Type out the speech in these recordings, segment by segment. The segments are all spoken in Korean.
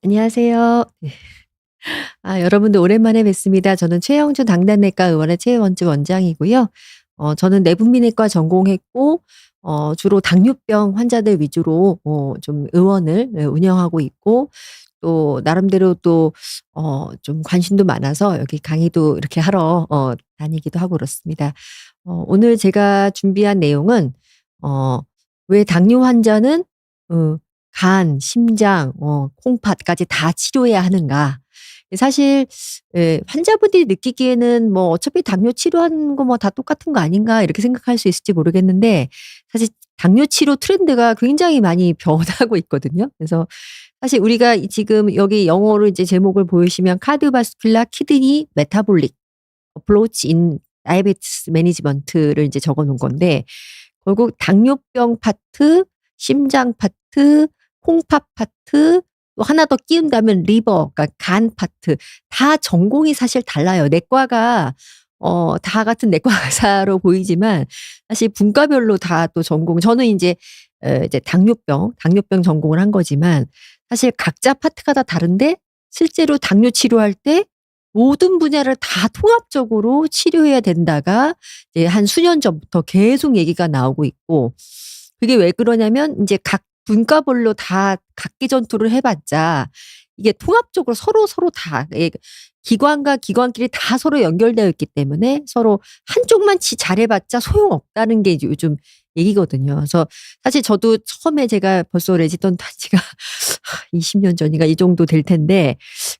안녕하세요. 네. 여러분들 오랜만에 뵙습니다. 저는 최영주 당단내과 의원의 최원주 원장이고요. 저는 내분비내과 전공했고 주로 당뇨병 환자들 위주로 좀 의원을 운영하고 있고, 또 나름대로 또 좀 관심도 많아서 여기 강의도 이렇게 하러 다니기도 하고 그렇습니다. 오늘 제가 준비한 내용은 어 왜 당뇨 환자는 어 간, 심장, 콩팥까지 다 치료해야 하는가. 사실 환자분들이 느끼기에는 뭐 '어차피 당뇨 치료하는 거 뭐 다 똑같은 거 아닌가.' 이렇게 생각할 수 있을지 모르겠는데, 사실 당뇨 치료 트렌드가 굉장히 많이 변하고 있거든요. 그래서 사실 우리가 이 지금 여기 영어로 이제 제목을 보이시면 카디오바스큘라 키드니 메타볼릭 어프로치 인 다이아베티스 매니지먼트를 이제 적어 놓은 건데, 결국 당뇨병 파트, 심장 파트, 콩팥 파트, 또 하나 더 끼운다면 리버, 그러니까 간 파트, 다 전공이 사실 달라요. 내과가 다 같은 내과 의사로 보이지만 사실 분과별로 다 또 전공, 저는 인제 이제 당뇨병 전공을 한 거지만 사실 각자 파트가 다 다른데, 실제로 당뇨 치료할 때 모든 분야를 다 통합적으로 치료해야 된다가 이제 한 수년 전부터 계속 얘기가 나오고 있고, 그게 왜 그러냐면 인제 각 분과별로 다 각기 전투를 해 봤자 이게 통합적으로 서로 다 기관과 기관끼리 다 서로 연결되어 있기 때문에 서로 한쪽만 잘해 봤자 소용없다는 게 이제 요즘 얘기거든요. 그래서 사실 저도 처음에 제가 벌써 레지던트 한 지가 20년 전인가 이 정도 될 텐데,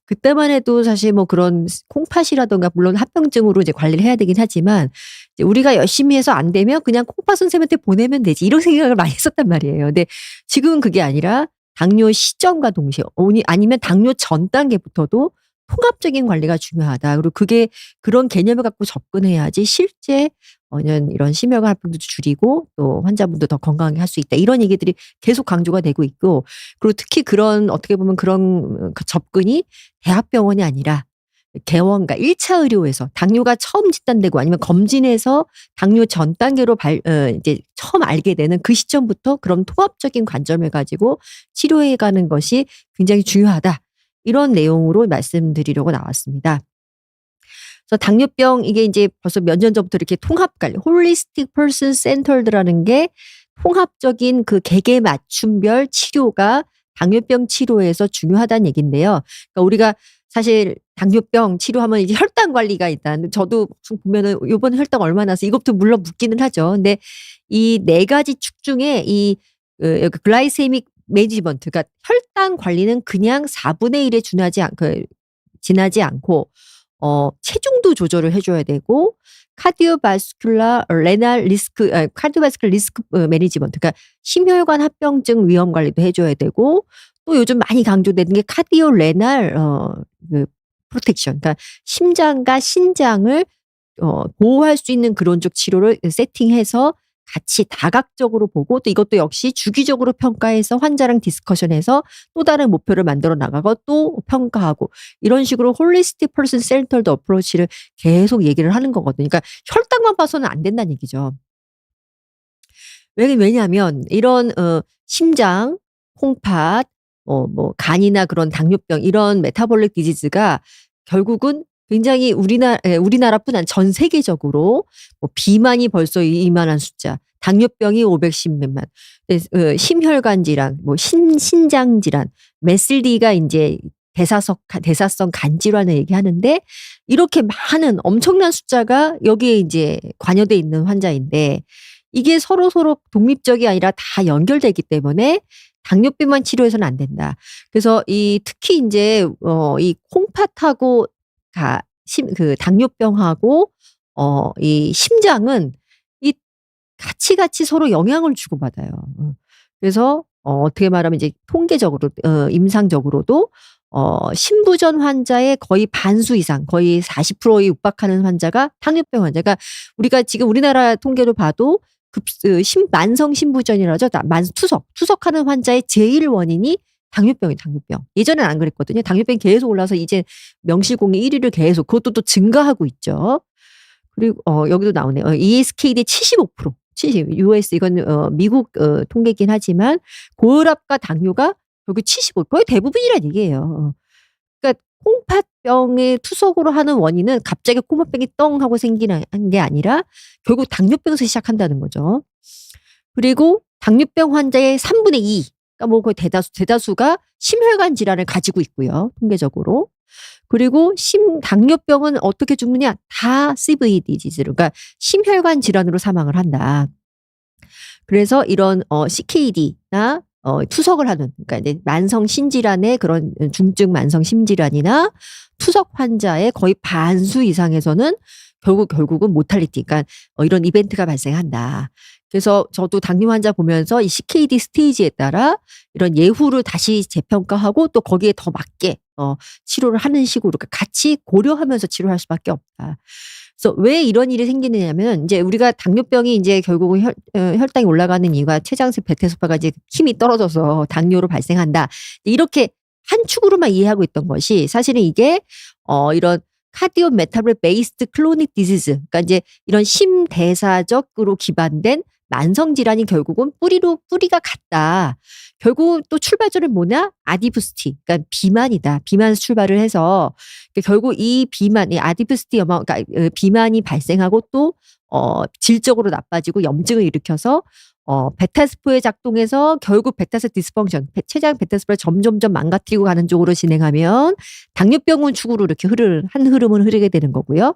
그때만 해도 사실 뭐 그런 콩팥이라든가 물론 합병증으로 이제 관리를 해야 되긴 하지만 이제 '우리가 열심히 해서 안 되면 그냥 콩팥 선생님한테 보내면 되지.' 이런 생각을 많이 했었단 말이에요. 근데 지금은 그게 아니라 당뇨 시점과 동시에 아니면 당뇨 전 단계부터도 통합적인 관리가 중요하다. 그리고 그게 그런 개념을 갖고 접근해야지 실제 이런 심혈관 합병도 줄이고 또 환자분도 더 건강하게 할 수 있다. 이런 얘기들이 계속 강조가 되고 있고, 그리고 특히 그런 어떻게 보면 그런 그 접근이 대학병원이 아니라 개원, 그러니까 1차 의료에서 당뇨가 처음 진단되고 아니면 검진에서 당뇨 전 단계로 이제 처음 알게 되는 그 시점부터 그런 통합적인 관점을 가지고 치료해 가는 것이 굉장히 중요하다. 이런 내용으로 말씀드리려고 나왔습니다. 그래서 당뇨병 이게 인제 벌써 몇 년 전부터 이렇게 통합 관리 홀리스틱 퍼슨 센터드라는 게 통합적인 그 개개 맞춤별 치료가 당뇨병 치료에서 중요하다는 얘긴데요. 그러니까 우리가 사실 당뇨병 치료하면 이제 혈당 관리가 있다는, 저도 보면은 요번에 혈당 얼마 나서 이것부터 물론 묻기는 하죠. 근데 이 네 가지 축 중에 이 여기 글라이세믹 매니지먼트, 그러니까 혈당 관리는 그냥 4분의 1에 지나지 않고 체중도 조절을 해 줘야 되고, 카디오바스큘러 리스크 매니지먼트, 그러니까 심혈관 합병증 위험 관리도 해 줘야 되고, 또 요즘 많이 강조되는 게 카디오 레날 그 프로텍션, 그러니까 심장과 신장을 보호할 수 있는 그런 쪽 치료를 세팅해서 같이 다각적으로 보고, 또 이것도 역시 주기적으로 평가해서 환자랑 디스커션해서 또 다른 목표를 만들어 나가고 또 평가하고, 이런 식으로 홀리스틱 퍼슨 센터드 어프로치를 계속 얘기를 하는 거거든요. 그러니까 혈당만 봐서는 안 된다는 얘기죠. 왜냐하면 이런 심장, 콩팥, 뭐 간이나 그런 당뇨병, 이런 메타볼릭 디지즈가 결국은 굉장히 우리나라뿐 아니라 전 세계적으로 뭐 비만이 벌써 이만한 숫자, 당뇨병이 510 몇만, 심혈관 질환, 뭐 신장 질환, 메슬리가 인제 대사성 간 질환을 얘기하는데, 이렇게 많은 엄청난 숫자가 여기에 인제 관여돼 있는 환자인데, 이게 서로서로 독립적이 아니라 다 연결되기 때문에 당뇨병만 치료해서는 안 된다. 그래서 이 특히 인제 이 콩팥하고 당뇨병하고 이 심장은 이 같이 서로 영향을 주고받아요. 그래서 어떻게 말하면 이제 통계적으로 임상적으로도 신부전 환자의 거의 반수 이상, 거의 40%에 육박하는 환자가 당뇨병 환자가, 우리가 지금 우리나라 통계로 봐도 급 그 심 만성 신부전이라 하죠. 투석하는 환자의 제일 원인이 당뇨병이에요, 당뇨병. 예전에는 안 그랬거든요. 당뇨병이 계속 올라서 이제 명실공히 1 위를 계속, 그것도 또 증가하고 있죠. 그리고 여기도 나오네요. ESKD 75%, US 이건 미국 통계이긴 하지만 고혈압과 당뇨가 결국 75 거의 대부분이란 얘기예요. 그러니까 콩팥병의 투석으로 하는 원인은 갑자기 콩팥병이 떵 하고 생기는 게 아니라 결국 당뇨병에서 시작한다는 거죠. 그리고 당뇨병 환자의 3분의 2, 그러니까 뭐 거의 대다수가 심혈관 질환을 가지고 있고요, 통계적으로. 그리고 당뇨병은 어떻게 죽느냐? 다 CV 디지즈로, 그러니까 심혈관 질환으로 사망을 한다. 그래서 이런 CKD나 투석을 하는, 그러니까 이제 만성 신질환의 그런 중증 만성 심질환이나 투석 환자의 거의 반수 이상에서는 결국은 모탈리티, 그러니까 이런 이벤트가 발생한다. 그래서 저도 당뇨 환자 보면서 이 CKD 스테이지에 따라 이런 예후를 다시 재평가하고 또 거기에 더 맞게 치료를 하는 식으로 같이 고려하면서 치료할 수밖에 없다. 그래서 왜 이런 일이 생기느냐면, 이제 우리가 당뇨병이 이제 결국은 혈당이 올라가는 이유가 췌장색 베타소파가 이제 힘이 떨어져서 당뇨로 발생한다, 이렇게 한 축으로만 이해하고 있던 것이, 사실은 이게 이런 카디오 메타볼릭 베이스드 클로닉 디지즈, 그러니까 이제 이런 심대사적으로 기반된 만성 질환이 결국은 뿌리가 같다. 결국 또 출발점은 뭐냐? 아디푸스티, 그러니까 비만이다. 비만에서 출발을 해서 결국 이 아디푸스티 그러니까 비만이 발생하고 또 질적으로 나빠지고 염증을 일으켜서 베타스포에 작동해서 결국 베타세 디스펑션, 췌장 베타스포를 점점점 망가뜨리고 가는 쪽으로 진행하면 당뇨병은 축으로 이렇게 한 흐름은 흐르게 되는 거고요.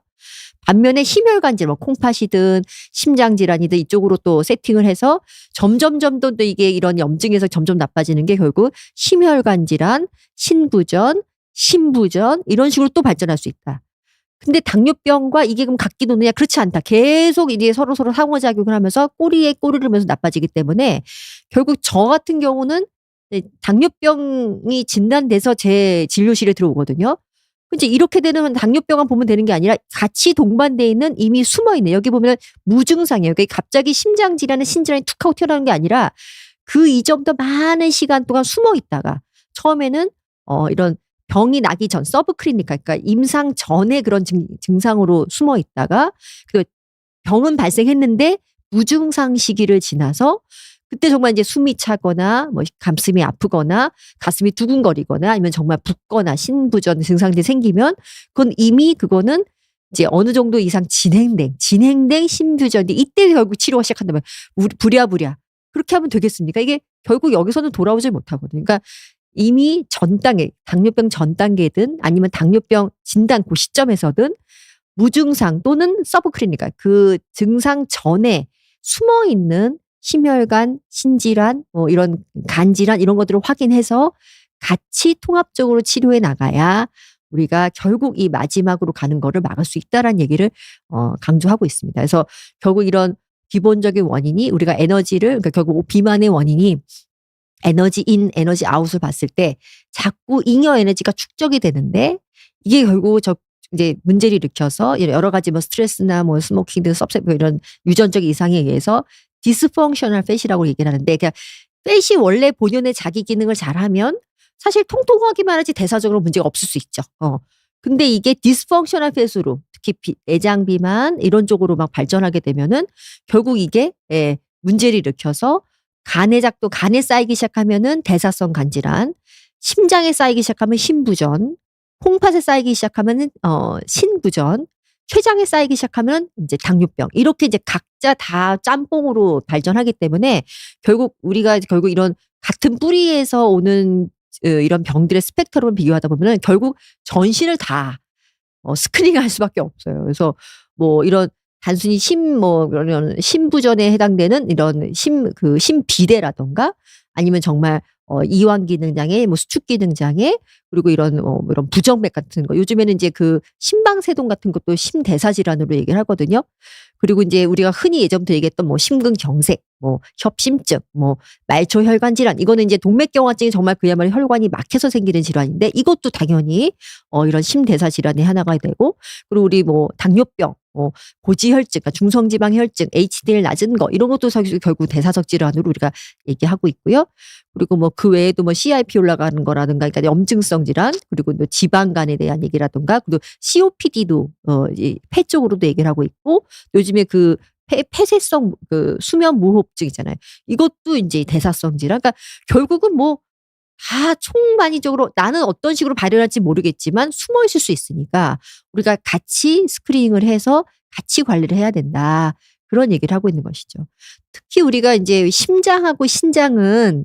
반면에 심혈관 질환, 콩팥이든 심장 질환이든 이쪽으로 또 세팅을 해서 점점점 또 이게 이런 염증에서 점점 나빠지는 게 결국 심혈관 질환, 신부전, 심부전 이런 식으로 또 발전할 수 있다. 근데 당뇨병과 이게 그럼 같기 노느냐? 그렇지 않다. 계속 이제 서로서로 상호작용을 하면서 꼬리에 꼬리를 물면서 나빠지기 때문에 결국 저 같은 경우는 당뇨병이 진단돼서 제 진료실에 들어오거든요. 이제 이렇게 되는 당뇨병만 보면 되는 게 아니라 같이 동반돼 있는 이미 숨어 있는, 여기 보면 무증상이에요. 그러니까 갑자기 심장 질환에 신질환이 툭 하고 튀어나오는 게 아니라 그 이전부터 많은 시간 동안 숨어 있다가 처음에는 이런 병이 나기 전 서브클리니컬, 그러니까 임상 전에 그런 증상으로 숨어 있다가 그 병은 발생했는데 무증상 시기를 지나서 그때 정말 이제 숨이 차거나 뭐 가슴이 아프거나 가슴이 두근거리거나 아니면 정말 붓거나 신부전 증상들이 생기면 그거는 이제 어느 정도 이상 진행된 신부전인데 이때 결국 치료가 시작한다면 부랴부랴 그렇게 하면 되겠습니까? 이게 결국 여기서는 돌아오질 못하거든요. 그러니까 이미 전 단계, 당뇨병 전 단계든 아니면 당뇨병 진단 그 시점에서든 무증상 또는 서브클리니컬 그 증상 전에 숨어 있는 심혈관, 신질환, 뭐 이런 간질환 이런 것들을 확인해서 같이 통합적으로 치료해 나가야 우리가 결국 이 마지막으로 가는 거를 막을 수 있다라는 얘기를 강조하고 있습니다. 그래서 결국 이런 기본적인 원인이 우리가 그러니까 결국 비만의 원인이 에너지 인, 에너지 아웃을 봤을 때 자꾸 잉여 에너지가 축적이 되는데 이게 결국 이제 문제를 일으켜서 여러 가지 뭐 스트레스나 뭐 스모킹 등 이런 유전적 이상에 의해서 디스펑셔널 팻이라고 얘기를 하는데, 그러니까 팻이 원래 본연의 자기 기능을 잘하면 사실 통통하기만 하지 대사적으로 문제가 없을 수 있죠. 근데 이게 디스펑셔널 팻으로 특히 내장 비만 이런 쪽으로 막 발전하게 되면은 결국 이게 문제를 일으켜서 간에 쌓이기 시작하면은 대사성 간질환, 심장에 쌓이기 시작하면 심부전, 콩팥에 쌓이기 시작하면은 신부전, 췌장에 쌓이기 시작하면 이제 당뇨병, 이렇게 이제 각자 다 짬뽕으로 발전하기 때문에 결국 우리가 이런 같은 뿌리에서 오는 이런 병들의 스펙트럼을 비교하다 보면은 결국 전신을 다 스크린할 수밖에 없어요. 그래서 뭐 이런 단순히 그런 심부전에 해당되는 이런 심비대라던가 아니면 정말 이완 기능 장애, 뭐 수축 기능 장애, 그리고 이런 부정맥 같은 거. 요즘에는 이제 그 심방세동 같은 것도 심대사 질환으로 얘기를 하거든요. 그리고 이제 우리가 흔히 예전부터 얘기했던 뭐 심근경색, 뭐 협심증, 뭐 말초혈관 질환, 이거는 이제 동맥경화증이 정말 그야말로 혈관이 막혀서 생기는 질환인데 이것도 당연히 이런 심대사 질환의 하나가 되고, 그리고 우리 뭐 당뇨병, 고지혈증, 그러니까 중성지방혈증, HDL 낮은 거 이런 것도 사실 결국 대사적 질환으로 우리가 얘기하고 있고요. 그리고 뭐 그 외에도 뭐 CIP 올라가는 거라든가, 그러니까 염증성 질환, 그리고 또 지방간에 대한 얘기라든가, 그리고 COPD도 폐 쪽으로도 얘기를 하고 있고, 요즘에 그 폐쇄성 그 수면 무호흡증 있잖아요. 이것도 이제 대사성 질환. 그러니까 결국은 뭐 다 총만이적으로 나는 어떤 식으로 발현할지 모르겠지만 숨어 있을 수 있으니까 우리가 같이 스크리닝을 해서 같이 관리를 해야 된다. 그런 얘기를 하고 있는 것이죠. 특히 우리가 인제 심장하고 신장은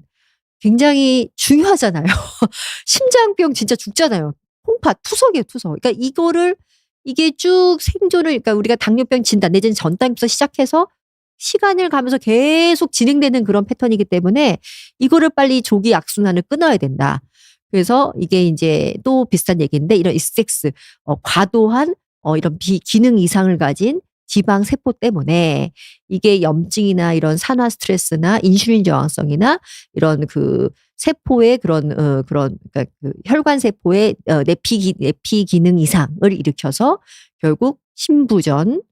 굉장히 중요하잖아요. 심장병 진짜 죽잖아요. 홍파 투석이에요, 투석. 그러니까 이거를 이게 쭉 생존을 그러니까 우리가 당뇨병 진단 내지는 전단부터 시작해서 시간을 가면서 계속 진행되는 그런 패턴이기 때문에 이거를 빨리 조기 악순환을 끊어야 된다. 그래서 이게 인제 또 비슷한 얘기인데 이런 익스섹스 과도한 이런 비기능 이상을 가진 지방 세포 때문에 이게 염증이나 이런 산화 스트레스나 인슐린 저항성이나 이런 그 세포의 그런 그러니까 그 혈관 세포의 내피 기능 이상을 일으켜서 결국 신부전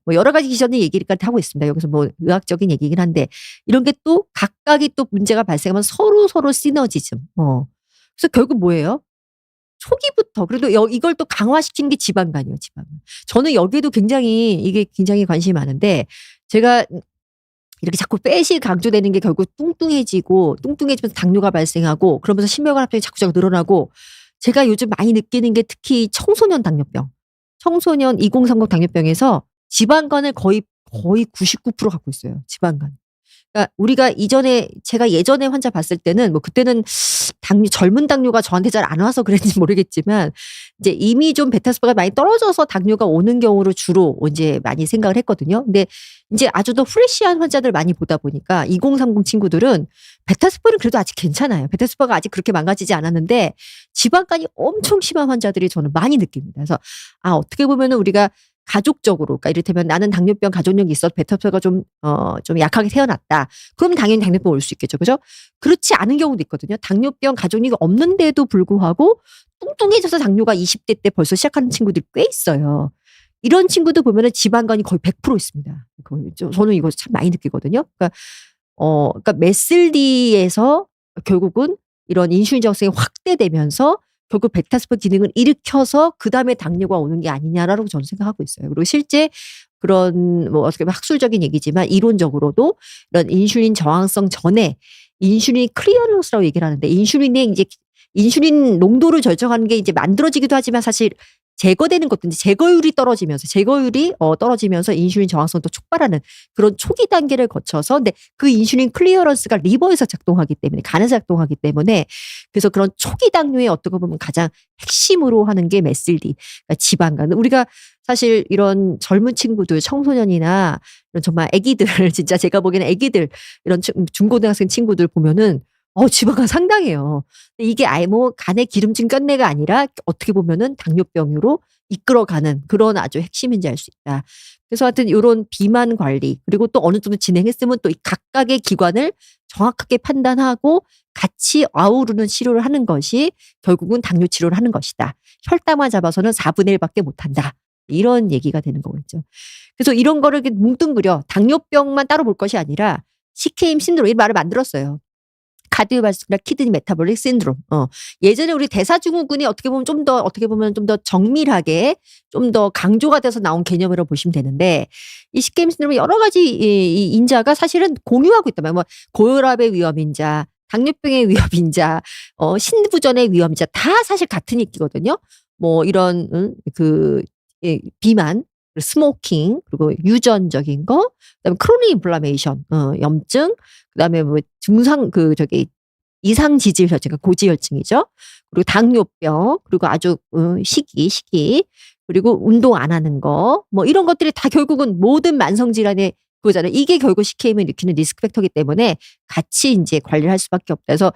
뭐 여러 가지 기전의 얘기까지 하고 있습니다. 여기서 뭐 의학적인 얘기이긴 한데 이런 게 또 각각이 또 문제가 발생하면 서로 시너지즘. 그래서 결국 뭐예요? 초기부터 그래도 이걸 또 강화시키는 게 지방간이에요, 지방간. 저는 여기에도 굉장히 이게 굉장히 관심이 많은데 제가 이렇게 자꾸 팻이 강조되는 게 결국 뚱뚱해지면서 당뇨가 발생하고 그러면서 심혈관 합병이 자꾸자꾸 늘어나고 제가 요즘 많이 느끼는 게 특히 청소년 당뇨병. 청소년 2030 당뇨병에서 지방간을 거의 99% 갖고 있어요, 지방간. 그러니까 우리가 제가 예전에 환자 봤을 때는 뭐 그때는 젊은 당뇨가 저한테 잘 안 와서 그랬는지 모르겠지만 이제 이미 좀 베타스포가 많이 떨어져서 당뇨가 오는 경우로 주로 인제 많이 생각을 했거든요. 근데 인제 아주 더 프레시한 환자들 많이 보다 보니까 2030 친구들은 베타스포는 그래도 아직 괜찮아요. 베타스포가 아직 그렇게 망가지지 않았는데 지방간이 엄청 심한 환자들이 저는 많이 느낍니다. 그래서 어떻게 보면은 우리가 가족적으로 그러니까 이를테면 나는 당뇨병 가족력이 있어서 베타스포가 좀 약하게 태어났다. 그럼 당연히 당뇨병 올 수 있겠죠. 그죠? 그렇지 않은 경우도 있거든요. 당뇨병 가족력이 없는데도 불구하고 뚱뚱해져서 당뇨가 20대 때 벌써 시작하는 친구들이 꽤 있어요. 이런 친구들 보면은 지방간이 거의 100% 있습니다. 거의 저는 이거 참 많이 느끼거든요. 그러니까 메슬리에서 결국은 이런 인슐린 저항성이 확대되면서 결국 베타스포 기능을 일으켜서 그다음에 당뇨가 오는 게 아니냐라고 저는 생각하고 있어요. 그리고 실제 그런 뭐 어떻게 보면 학술적인 얘기지만 이론적으로도 이런 인슐린 저항성 전에 인슐린 클리어런스라고 얘기를 하는데 인슐린 농도를 결정하는 게 이제 만들어지기도 하지만 사실 제거되는 것도 이제 제거율이 떨어지면서 인슐린 저항성도 촉발하는 그런 초기 단계를 거쳐서 근데 그 인슐린 클리어런스가 리버에서 작동하기 때문에 간에서 작동하기 때문에 그래서 그런 초기 당뇨의 어떻게 보면 가장 핵심으로 하는 게 메슬리 그러니까 지방간. 우리가 사실 이런 젊은 친구들 청소년이나 이런 정말 애기들 진짜 제가 보기에는 애기들 이런 중고등학생 친구들 보면은 지방간 상당해요. 근데 이게 아예 뭐 간에 기름진 뼘내가 아니라 어떻게 보면은 당뇨병으로 이끌어가는 그런 아주 핵심인지 알 수 있다. 그래서 하여튼 요런 비만 관리 그리고 또 어느 정도 진행했으면 또 이 각각의 기관을 정확하게 판단하고 같이 아우르는 치료를 하는 것이 결국은 당뇨 치료를 하는 것이다. 혈당만 잡아서는 4분의 1 밖에 못 한다. 이런 얘기가 되는 거겠죠. 그래서 이런 거를 이렇게 뭉뚱그려 당뇨병만 따로 볼 것이 아니라 CKM 신드롬 이 말을 만들었어요. 카디오바스큘라 키드니 메타볼릭 신드롬. 예전에 우리 대사증후군이 어떻게 보면 좀 더 정밀하게 좀 더 강조가 돼서 나온 개념이라고 보시면 되는데 이 CKM 신드롬은 여러 가지 이 인자가 사실은 공유하고 있단 말이에요. 뭐 고혈압의 위험인자, 당뇨병의 위험인자, 신부전의 위험인자 다 사실 같은 얘기거든요. 뭐 이런 비만, 스모킹, 그리고 유전적인 거, 그다음에 크로닉 인플라메이션, 염증, 그다음에 뭐 증상 이상 지질혈증, 그러니까 고지혈증이죠. 그리고 당뇨병, 그리고 아주 식이, 그리고 운동 안 하는 거, 뭐 이런 것들이 다 결국은 모든 만성 질환의 그거잖아요. 이게 결국 CKM을 일으키는 리스크 팩터이기 때문에 같이 인제 관리를 할 수밖에 없다. 그래서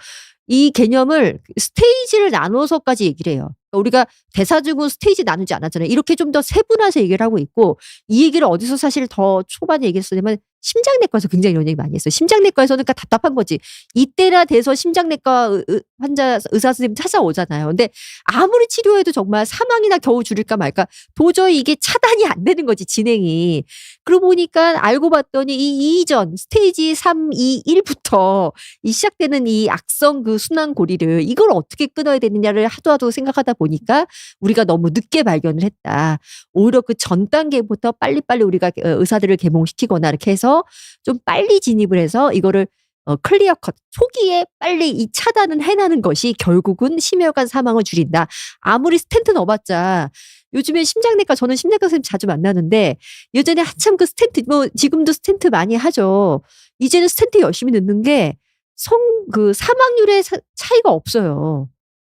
이 개념을 스테이지를 나눠서까지 얘기를 해요. 그러니까 우리가 대사증후 스테이지 나누지 않았잖아요. 이렇게 좀 더 세분화해서 얘기를 하고 있고 이 얘기를 어디서 사실 더 초반에 얘기했었냐면 심장내과에서 굉장히 이런 얘기 많이 했어요. 심장내과에서는 그러니까 답답한 거지. 이때나 돼서 심장내과 환자 의사 선생님 찾아오잖아요. 근데 아무리 치료해도 정말 사망이나 겨우 줄일까 말까 도저히 이게 차단이 안 되는 거지 진행이. 그러고 보니까 알고 봤더니 이 이전 스테이지 3, 2, 1부터 이 시작되는 이 악성 순환고리를 이걸 어떻게 끊어야 되느냐를 하도 생각하다 보니까 우리가 너무 늦게 발견을 했다. 오히려 그 전 단계부터 빨리빨리 우리가 의사들을 계몽시키거나 이렇게 해서 좀 빨리 진입을 해서 이거를 클리어 컷 초기에 빨리 이 차단은 해나는 것이 결국은 심혈관 사망을 줄인다. 아무리 스텐트 넣어봤자 요즘에 심장내과 저는 심장과 선생님 자주 만나는데 예전에 한참 그 스텐트 뭐 지금도 스텐트 많이 하죠. 이제는 스텐트 열심히 넣는 게 그 사망률의 차이가 없어요.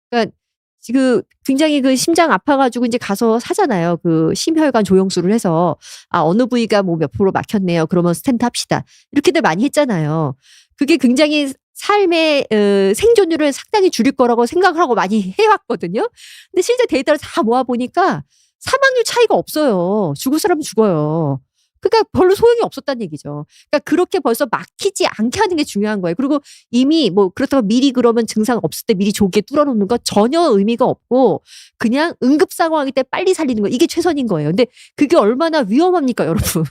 그러니까 지금 굉장히 그 심장 아파가지고 이제 가서 사잖아요. 그 심혈관 조영술을 해서 어느 부위가 뭐 몇 프로 막혔네요. 그러면 스텐트 합시다. 이렇게들 많이 했잖아요. 그게 굉장히 삶의 생존율을 상당히 줄일 거라고 생각을 하고 많이 해왔거든요. 근데 실제 데이터를 다 모아보니까 사망률 차이가 없어요. 죽을 사람은 죽어요. 그러니까 별로 소용이 없었다는 얘기죠. 그러니까 그렇게 벌써 막히지 않게 하는 게 중요한 거예요. 그리고 이미 뭐 그렇다고 미리 그러면 증상 없을 때 미리 조기에 뚫어놓는 거 전혀 의미가 없고 그냥 응급 상황일 때 빨리 살리는 거 이게 최선인 거예요. 근데 그게 얼마나 위험합니까, 여러분?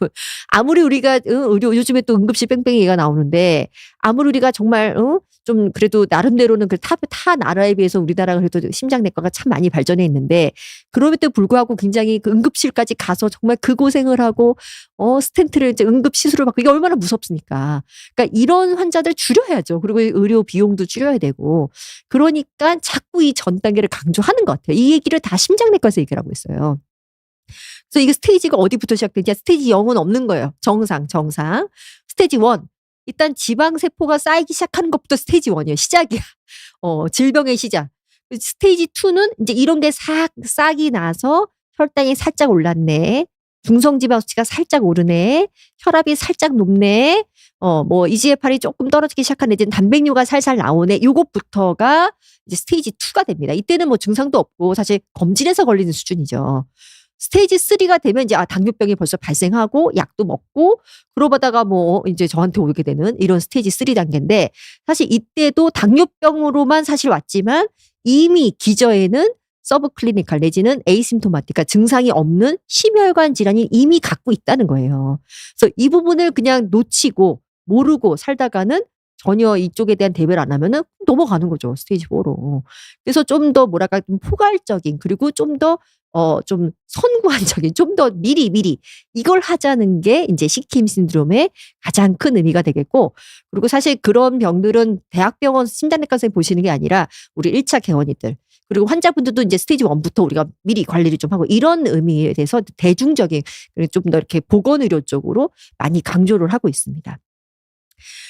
아무리 우리가 의료 요즘에 또 응급실 뺑뺑이 얘기가 나오는데 아무리 우리가 정말 좀 그래도 나름대로는 그 타 나라에 비해서 우리나라가 그래도 심장내과가 참 많이 발전해 있는데 그럼에도 불구하고 굉장히 그 응급실까지 가서 정말 그 고생을 하고 스텐트를 이제 응급 시술을 받고 이게 얼마나 무섭습니까? 그러니까 이런 환자들 줄여야죠. 그리고 의료 비용도 줄여야 되고 그러니까 자꾸 이 전 단계를 강조하는 것 같아요. 이 얘기를 다 심장내과에서 얘기를 하고 있어요. 그래서 이게 스테이지가 어디부터 시작되냐? 스테이지 0은 없는 거예요. 정상. 스테이지 1. 일단 지방세포가 쌓이기 시작하는 것부터 스테이지 1이에요. 시작이야. 질병의 시작. 스테이지 2는 이제 이런 게 싹이 나서 혈당이 살짝 올랐네. 중성지방 수치가 살짝 오르네. 혈압이 살짝 높네. 뭐 EGFR이 조금 떨어지기 시작하네. 이제 단백뇨가 살살 나오네. 요것부터가 이제 스테이지 2가 됩니다. 이때는 뭐 증상도 없고 사실 검진해서 걸리는 수준이죠. 스테이지 3가 되면 이제 당뇨병이 벌써 발생하고 약도 먹고 그러다가 뭐 이제 저한테 오게 되는 이런 스테이지 3 단계인데 사실 이때도 당뇨병으로만 사실 왔지만 이미 기저에는 서브클리니칼 내지는 에이심토마티카 증상이 없는 심혈관 질환이 이미 갖고 있다는 거예요. 그래서 이 부분을 그냥 놓치고 모르고 살다가는 전혀 이쪽에 대한 대비를 안 하면은 넘어가는 거죠. 스테이지 4로. 그래서 좀 더 뭐랄까 좀 포괄적인 그리고 좀 더 좀 선구안적인 좀 더 미리 이걸 하자는 게 이제 시킴 신드롬의 가장 큰 의미가 되겠고 그리고 사실 그런 병들은 대학병원 심장내과 선생님 보시는 게 아니라 우리 1차 개원이들 그리고 환자분들도 이제 스테이지 1부터 우리가 미리 관리를 좀 하고 이런 의미에 대해서 대중적인 좀 더 이렇게 보건의료 쪽으로 많이 강조를 하고 있습니다.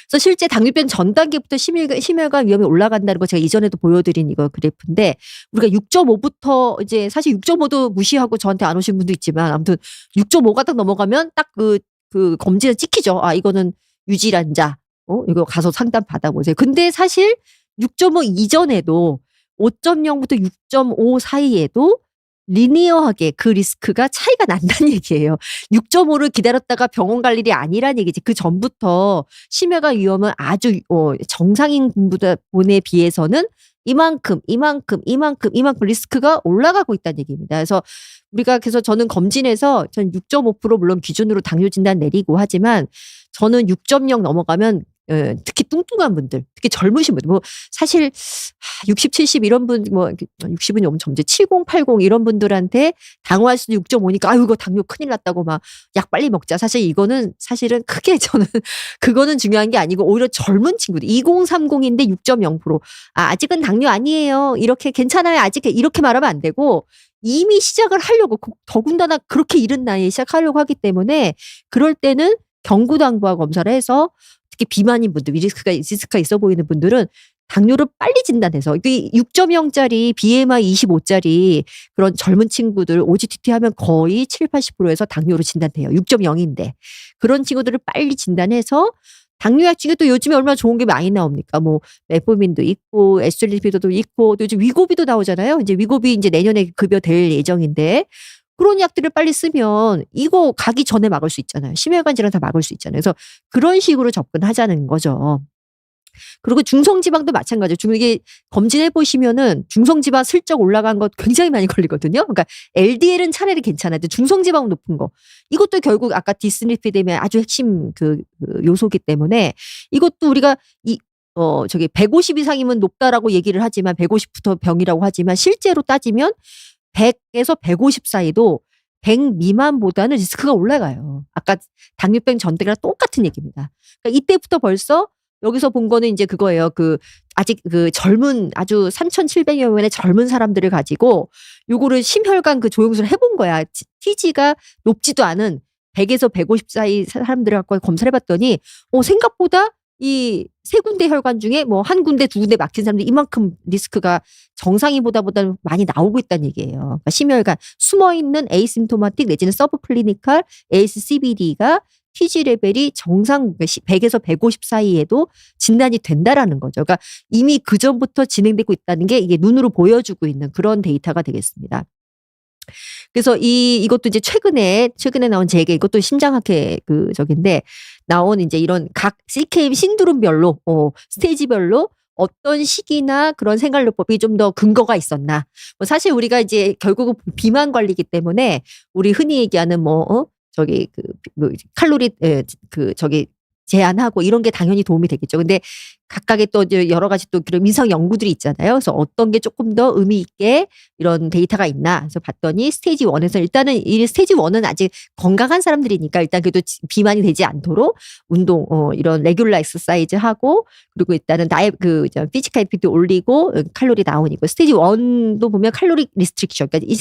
그래서 실제 당뇨병 전 단계부터 심혈관 위험이 올라간다는 거 제가 이전에도 보여드린 이거 그래프인데 우리가 6.5부터 이제 사실 6.5도 무시하고 저한테 안 오신 분도 있지만 아무튼 6.5가 딱 넘어가면 딱 그 검진을 찍히죠. 이거는 유질환자. 이거 가서 상담 받아보세요. 근데 사실 6.5 이전에도 5.0부터 6.5 사이에도 리니어하게 그 리스크가 차이가 난다는 얘기예요. 6.5를 기다렸다가 병원 갈 일이 아니란 얘기지. 그 전부터 심혈관 위험은 아주 정상인 분에 비해서는 이만큼 리스크가 올라가고 있다는 얘기입니다. 그래서 저는 검진에서 전 6.5% 물론 기준으로 당뇨 진단 내리고 하지만 저는 6.0 넘어가면 특히 뚱뚱한 분들, 특히 젊으신 분들, 뭐 사실 60, 70 이런 분, 뭐 60은 너무 젊지, 70, 80 이런 분들한테 당화할 수도 6.5니까 아유 이거 당뇨 큰일 났다고 막 약 빨리 먹자. 사실 이거는 사실은 크게 저는 그거는 중요한 게 아니고 오히려 젊은 친구들 2030인데 6.0% 아직은 당뇨 아니에요. 이렇게 괜찮아요. 아직 이렇게 말하면 안 되고 이미 시작을 하려고 더군다나 그렇게 이른 나이에 시작하려고 하기 때문에 그럴 때는 경구당부와 검사를 해서 특히 비만인 분들, 리스크가 있어 보이는 분들은 당뇨를 빨리 진단해서 6.0짜리 BMI 25짜리 그런 젊은 친구들 OGTT 하면 거의 7, 80%에서 당뇨로 진단돼요. 6.0인데 그런 친구들을 빨리 진단해서 당뇨약 중에 또 요즘에 얼마나 좋은 게 많이 나옵니까? 뭐 메포민도 있고 에스트리피도도 있고 또 요즘 위고비도 나오잖아요. 이제 위고비 이제 내년에 급여될 예정인데 그런 약들을 빨리 쓰면 이거 가기 전에 막을 수 있잖아요. 심혈관 질환 다 막을 수 있잖아요. 그래서 그런 식으로 접근하자는 거죠. 그리고 중성지방도 마찬가지예요. 이게 검진해 보시면은 중성지방 슬쩍 올라간 것 굉장히 많이 걸리거든요. 그러니까 LDL은 차라리 괜찮아요. 중성지방 높은 거 이것도 결국 아까 디스리피뎀의 아주 핵심 그 요소기 때문에 이것도 우리가 150 이상이면 높다라고 얘기를 하지만 150부터 병이라고 하지만 실제로 따지면 100에서 150 사이도 100 미만보다는 리스크가 올라가요. 아까 당뇨병 전 단계랑 똑같은 얘기입니다. 그러니까 이때부터 벌써 여기서 본 거는 인제 그거예요. 아직 젊은 아주 3,700여 명의 젊은 사람들을 가지고 요거를 심혈관 조영술을 해본 거야. TG가 높지도 않은 100 에서 150 사이 사람들을 갖고 검사를 해 봤더니 생각보다 이 3 군데 혈관 중에 뭐 1 군데 2 군데 막힌 사람들이 이만큼 리스크가 정상인보다는 많이 나오고 있다는 얘기예요. 그러니까 심혈관 숨어 있는 에이심토마틱 내지는 서브클리니컬 ASCVD가 TG 레벨이 정상 100 에서 150 사이에도 진단이 된다라는 거죠. 그러니까 이미 그전부터 진행되고 있다는 게 이게 눈으로 보여주고 있는 그런 데이터가 되겠습니다. 그래서 이것도 이제 최근에 나온 재계 이것도 심장학회 저긴데 나온 인제 이런 각 CKM 신드롬별로 스테이지별로 어떤 시기나 그런 생활요법이 좀 더 근거가 있었나. 뭐 사실 우리가 이제 결국은 비만 관리이기 때문에 우리 흔히 얘기하는 저기 칼로리 저기 제한하고 이런 게 당연히 도움이 되겠죠. 근데 각각의 또 이제 여러 가지 또 그런 민성 연구들이 있잖아요. 그래서 어떤 게 조금 더 의미 있게 이런 데이터가 있나. 그래서 봤더니 스테이지 1에서 일단은 이 스테이지 1은 아직 건강한 사람들이니까 일단 그래도 비만이 되지 않도록 운동 이런 레귤러 exercise 하고 그리고 일단은 피지컬 액티비티 올리고 칼로리 다운이고 스테이지 1도 보면 칼로리 리스트릭션 그러니까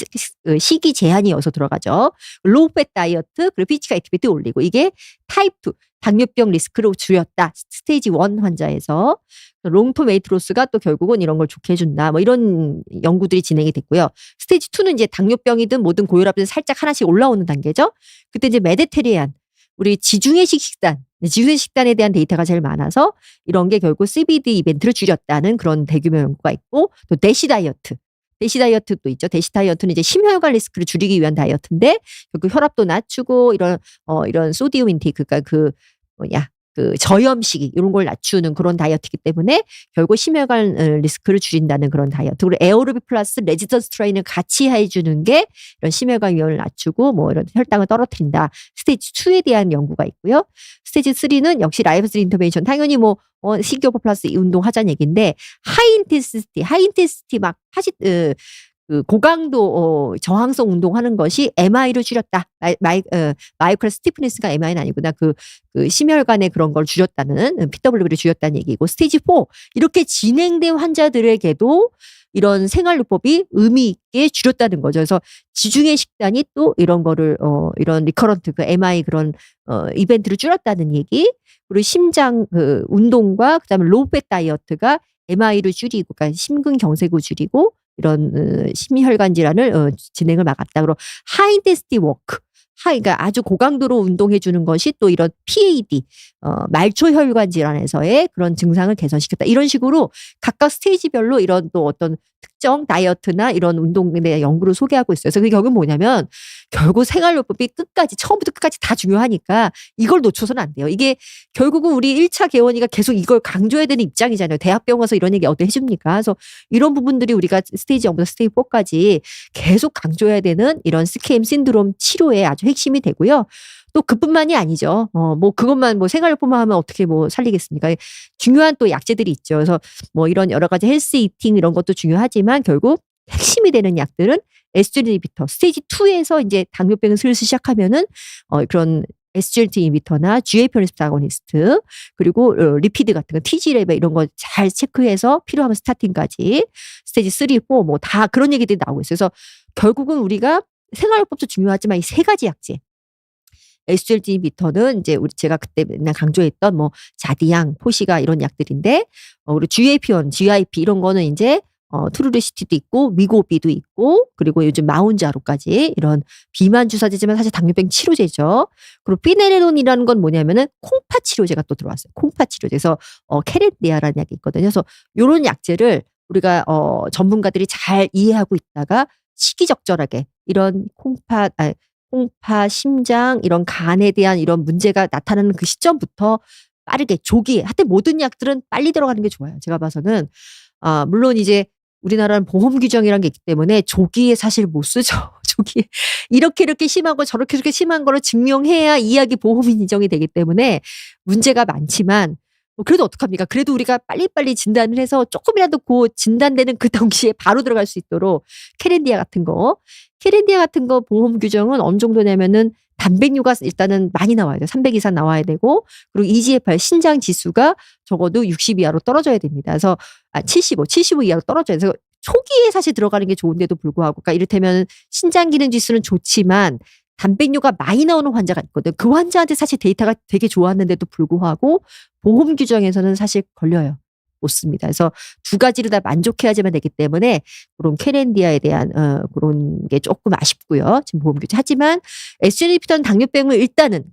식이 제한이어서 들어가죠. 로우 팻 다이어트 그리고 피지컬 액티비티 올리고 이게 타입 2 당뇨병 리스크를 줄였다. 스테이지 1 환자에서. 롱텀 웨이트 로스가 또 결국은 이런 걸 좋게 해준다. 뭐 이런 연구들이 진행이 됐고요. 스테이지 2는 이제 당뇨병이든 뭐든 고혈압이든 살짝 하나씩 올라오는 단계죠. 그때 이제 메디테리안 우리 지중해식 식단에 대한 데이터가 제일 많아서 이런 게 결국 CVD 이벤트를 줄였다는 그런 대규모 연구가 있고 또 대시 다이어트도 있죠. 대시 다이어트는 이제 심혈관 리스크를 줄이기 위한 다이어트인데 결국 혈압도 낮추고 이런 소디움 인테이크 그러니까 저염식이 이런 걸 낮추는 그런 다이어트이기 때문에 결국 심혈관 리스크를 줄인다는 그런 다이어트. 그리고 에어로빅 플러스 레지던스 트레이닝을 같이 해주는 게 이런 심혈관 위험을 낮추고 뭐 이런 혈당을 떨어뜨린다. 스테이지 2에 대한 연구가 있고요. 스테이지 3는 역시 라이프스타일 인터벤션 당연히 식이요법 플러스 운동하자는 얘기인데 하이 인텐시티 막 고강도 저항성 운동하는 것이 MI를 줄였다. 마이크로 스티프니스가 MI는 아니구나. 심혈관의 그런 걸 줄였다는 PW를 줄였다는 얘기고 스테이지 4 이렇게 진행된 환자들에게도 이런 생활요법이 의미 있게 줄였다는 거죠. 그래서 지중해 식단이 또 이런 거를 이런 리커런트 MI 그런 이벤트를 줄였다는 얘기. 그리고 심장 운동과 그다음에 로우 팻 다이어트가 MI를 줄이고 그러니까 심근경색을 줄이고 이런 심혈관 질환을 진행을 막았다. 그리고 하이 인텐시티 워크 그러니까 아주 고강도로 운동해 주는 것이 또 이런 PAD 말초 혈관 질환에서의 그런 증상을 개선시켰다. 이런 식으로 각각 스테이지별로 이런 또 어떤 특정 다이어트나 이런 운동에 대한 연구를 소개하고 있어요. 그래서 그게 결국은 뭐냐면 결국 생활요법이 처음부터 끝까지 다 중요하니까 이걸 놓쳐서는 안 돼요. 이게 결국은 우리 1차 개원이가 계속 이걸 강조해야 되는 입장이잖아요. 대학병 가서 이런 얘기 어떻게 해줍니까? 그래서 이런 부분들이 우리가 스테이지 0부터 스테이지 4까지 계속 강조해야 되는 이런 스케임 신드롬 치료의 아주 핵심이 되고요. 또 그뿐만이 아니죠. 그것만 생활요법만 하면 어떻게 살리겠습니까? 중요한 또 약제들이 있죠. 그래서 이런 여러 가지 헬스 이팅 이런 것도 중요하지만 결국 핵심이 되는 약들은 에스트로겐 이비터 스테이지 2에서 이제 당뇨병을 슬슬 시작하면은 그런 SGLT 이비터나 GLP-1 리셉터 아고니스트 그리고 리피드 같은 거 TG 레벨 이런 거 잘 체크해서 필요하면 스타틴까지 스테이지 3, 4 다 그런 얘기들이 나오고 있어요. 그래서 결국은 우리가 생활요법도 중요하지만 이 3가지 약제 SGLT 이비터는 이제 제가 그때 맨날 강조했던 자디앙, 포시가 이런 약들인데 그리고 GLP-1, GIP 이런 거는 이제 트루리시티도 있고 위고비도 있고 그리고 요즘 마운자로까지 이런 비만 주사제지만 사실 당뇨병 치료제죠. 그리고 피네레론이라는 건 뭐냐면은 콩팥 치료제가 또 들어왔어요. 콩팥 치료제에서 케렌디아라는 약이 있거든요. 그래서 요런 약제를 우리가 전문가들이 잘 이해하고 있다가 시기적절하게 이런 콩팥, 심장 이런 간에 대한 이런 문제가 나타나는 그 시점부터 빠르게 조기에 하여튼 모든 약들은 빨리 들어가는 게 좋아요. 제가 봐서는 물론 이제 우리나라는 보험 규정이란 게 있기 때문에 조기에 사실 못 쓰죠. 조기에 이렇게 심하고 저렇게 심한 거를 증명해야 이 약이 보험인 인정이 되기 때문에 문제가 많지만 그래도 어떡합니까? 그래도 우리가 빨리빨리 진단을 해서 조금이라도 진단되는 그 동시에 바로 들어갈 수 있도록 케렌디아 같은 거 보험 규정은 어느 정도냐면은 단백뇨가 일단은 많이 나와야 돼요. 300 이상 나와야 되고 그리고 EGFR 신장 지수가 적어도 60 이하로 떨어져야 됩니다. 그래서 75 이하로 떨어져야 돼서 초기에 사실 들어가는 게 좋은데도 불구하고 그러니까 이를테면 신장 기능 지수는 좋지만 단백뇨가 많이 나오는 환자가 있거든요. 그 환자한테 사실 데이터가 되게 좋았는데도 불구하고 보험 규정에서는 사실 걸려요. 못 씁니다. 그래서 두 가지를 다 만족해야지만 되기 때문에 그런 케렌디아에 대한 그런 게 조금 아쉽고요. 지금 보험 규정. 하지만 SGLT2는 당뇨병을 일단은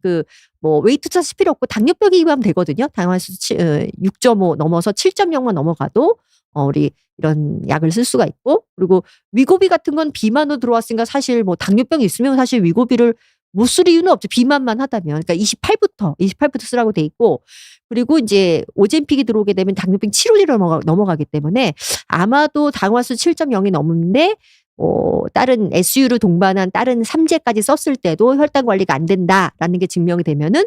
뭐 웨이트 투자할 필요 없고 당뇨병이 기하면 되거든요. 당화수 6.5 넘어서 7.0만 넘어가도 우리 이런 약을 쓸 수가 있고 그리고 위고비 같은 건 비만으로 들어왔으니까 사실 뭐 당뇨병이 있으면 사실 위고비를 못 쓸 이유는 없죠. 비만만 하다면. 그러니까 28부터 쓰라고 돼 있고 그리고 이제 오젬픽이 들어오게 되면 당뇨병 치료제로 넘어가기 때문에 아마도 당화수 7.0이 넘는데 다른 SU를 동반한 다른 3제까지 썼을 때도 혈당 관리가 안 된다라는 게 증명이 되면은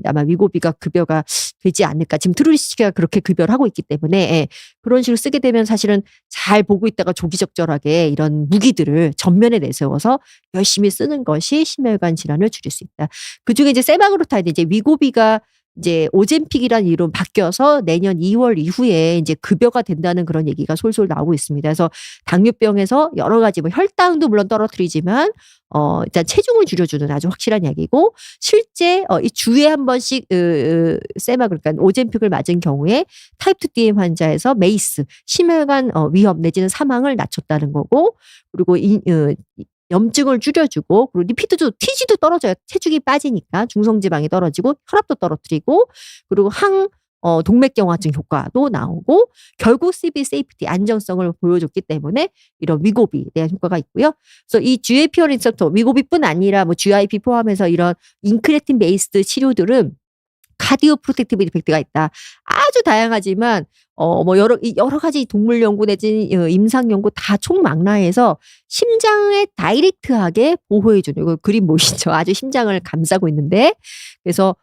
아마 위고비가 급여가 되지 않을까. 지금 트루리스키가 그렇게 급여를 하고 있기 때문에 그런 식으로 쓰게 되면 사실은 잘 보고 있다가 조기적절하게 이런 무기들을 전면에 내세워서 열심히 쓰는 것이 심혈관 질환을 줄일 수 있다. 그중에 이제 세마그로타이드 이제 위고비가 이제 오젬픽이라는 이름 바뀌어서 내년 2월 이후에 이제 급여가 된다는 그런 얘기가 솔솔 나오고 있습니다. 그래서 당뇨병에서 여러 가지 뭐 혈당도 물론 떨어뜨리지만 일단 체중을 줄여주는 아주 확실한 약이고 실제 이 주에 한 번씩 세마 그러니까 오젬픽을 맞은 경우에 타입 2 DM 환자에서 메이스 심혈관 위험 내지는 사망을 낮췄다는 거고 그리고 염증을 줄여주고 그리고 리피드도 TG도 떨어져요. 체중이 빠지니까 중성지방이 떨어지고 혈압도 떨어뜨리고 그리고 동맥경화증 효과도 나오고 결국 CV 세이프티 안정성을 보여줬기 때문에 이런 위고비에 대한 효과가 있고요. 그래서 이 GLP-1 리셉터 위고비뿐 아니라 뭐 GIP 포함해서 이런 인크레틴 베이스드 치료들은 카디오 프로텍티브 이펙트가 있다. 아주 다양하지만 뭐 여러 가지 동물 연구 내지는 임상 연구 다 총망라해서 심장에 다이렉트하게 보호해 주는 이거 그림 보이시죠? 아주 심장을 감싸고 있는데 그래서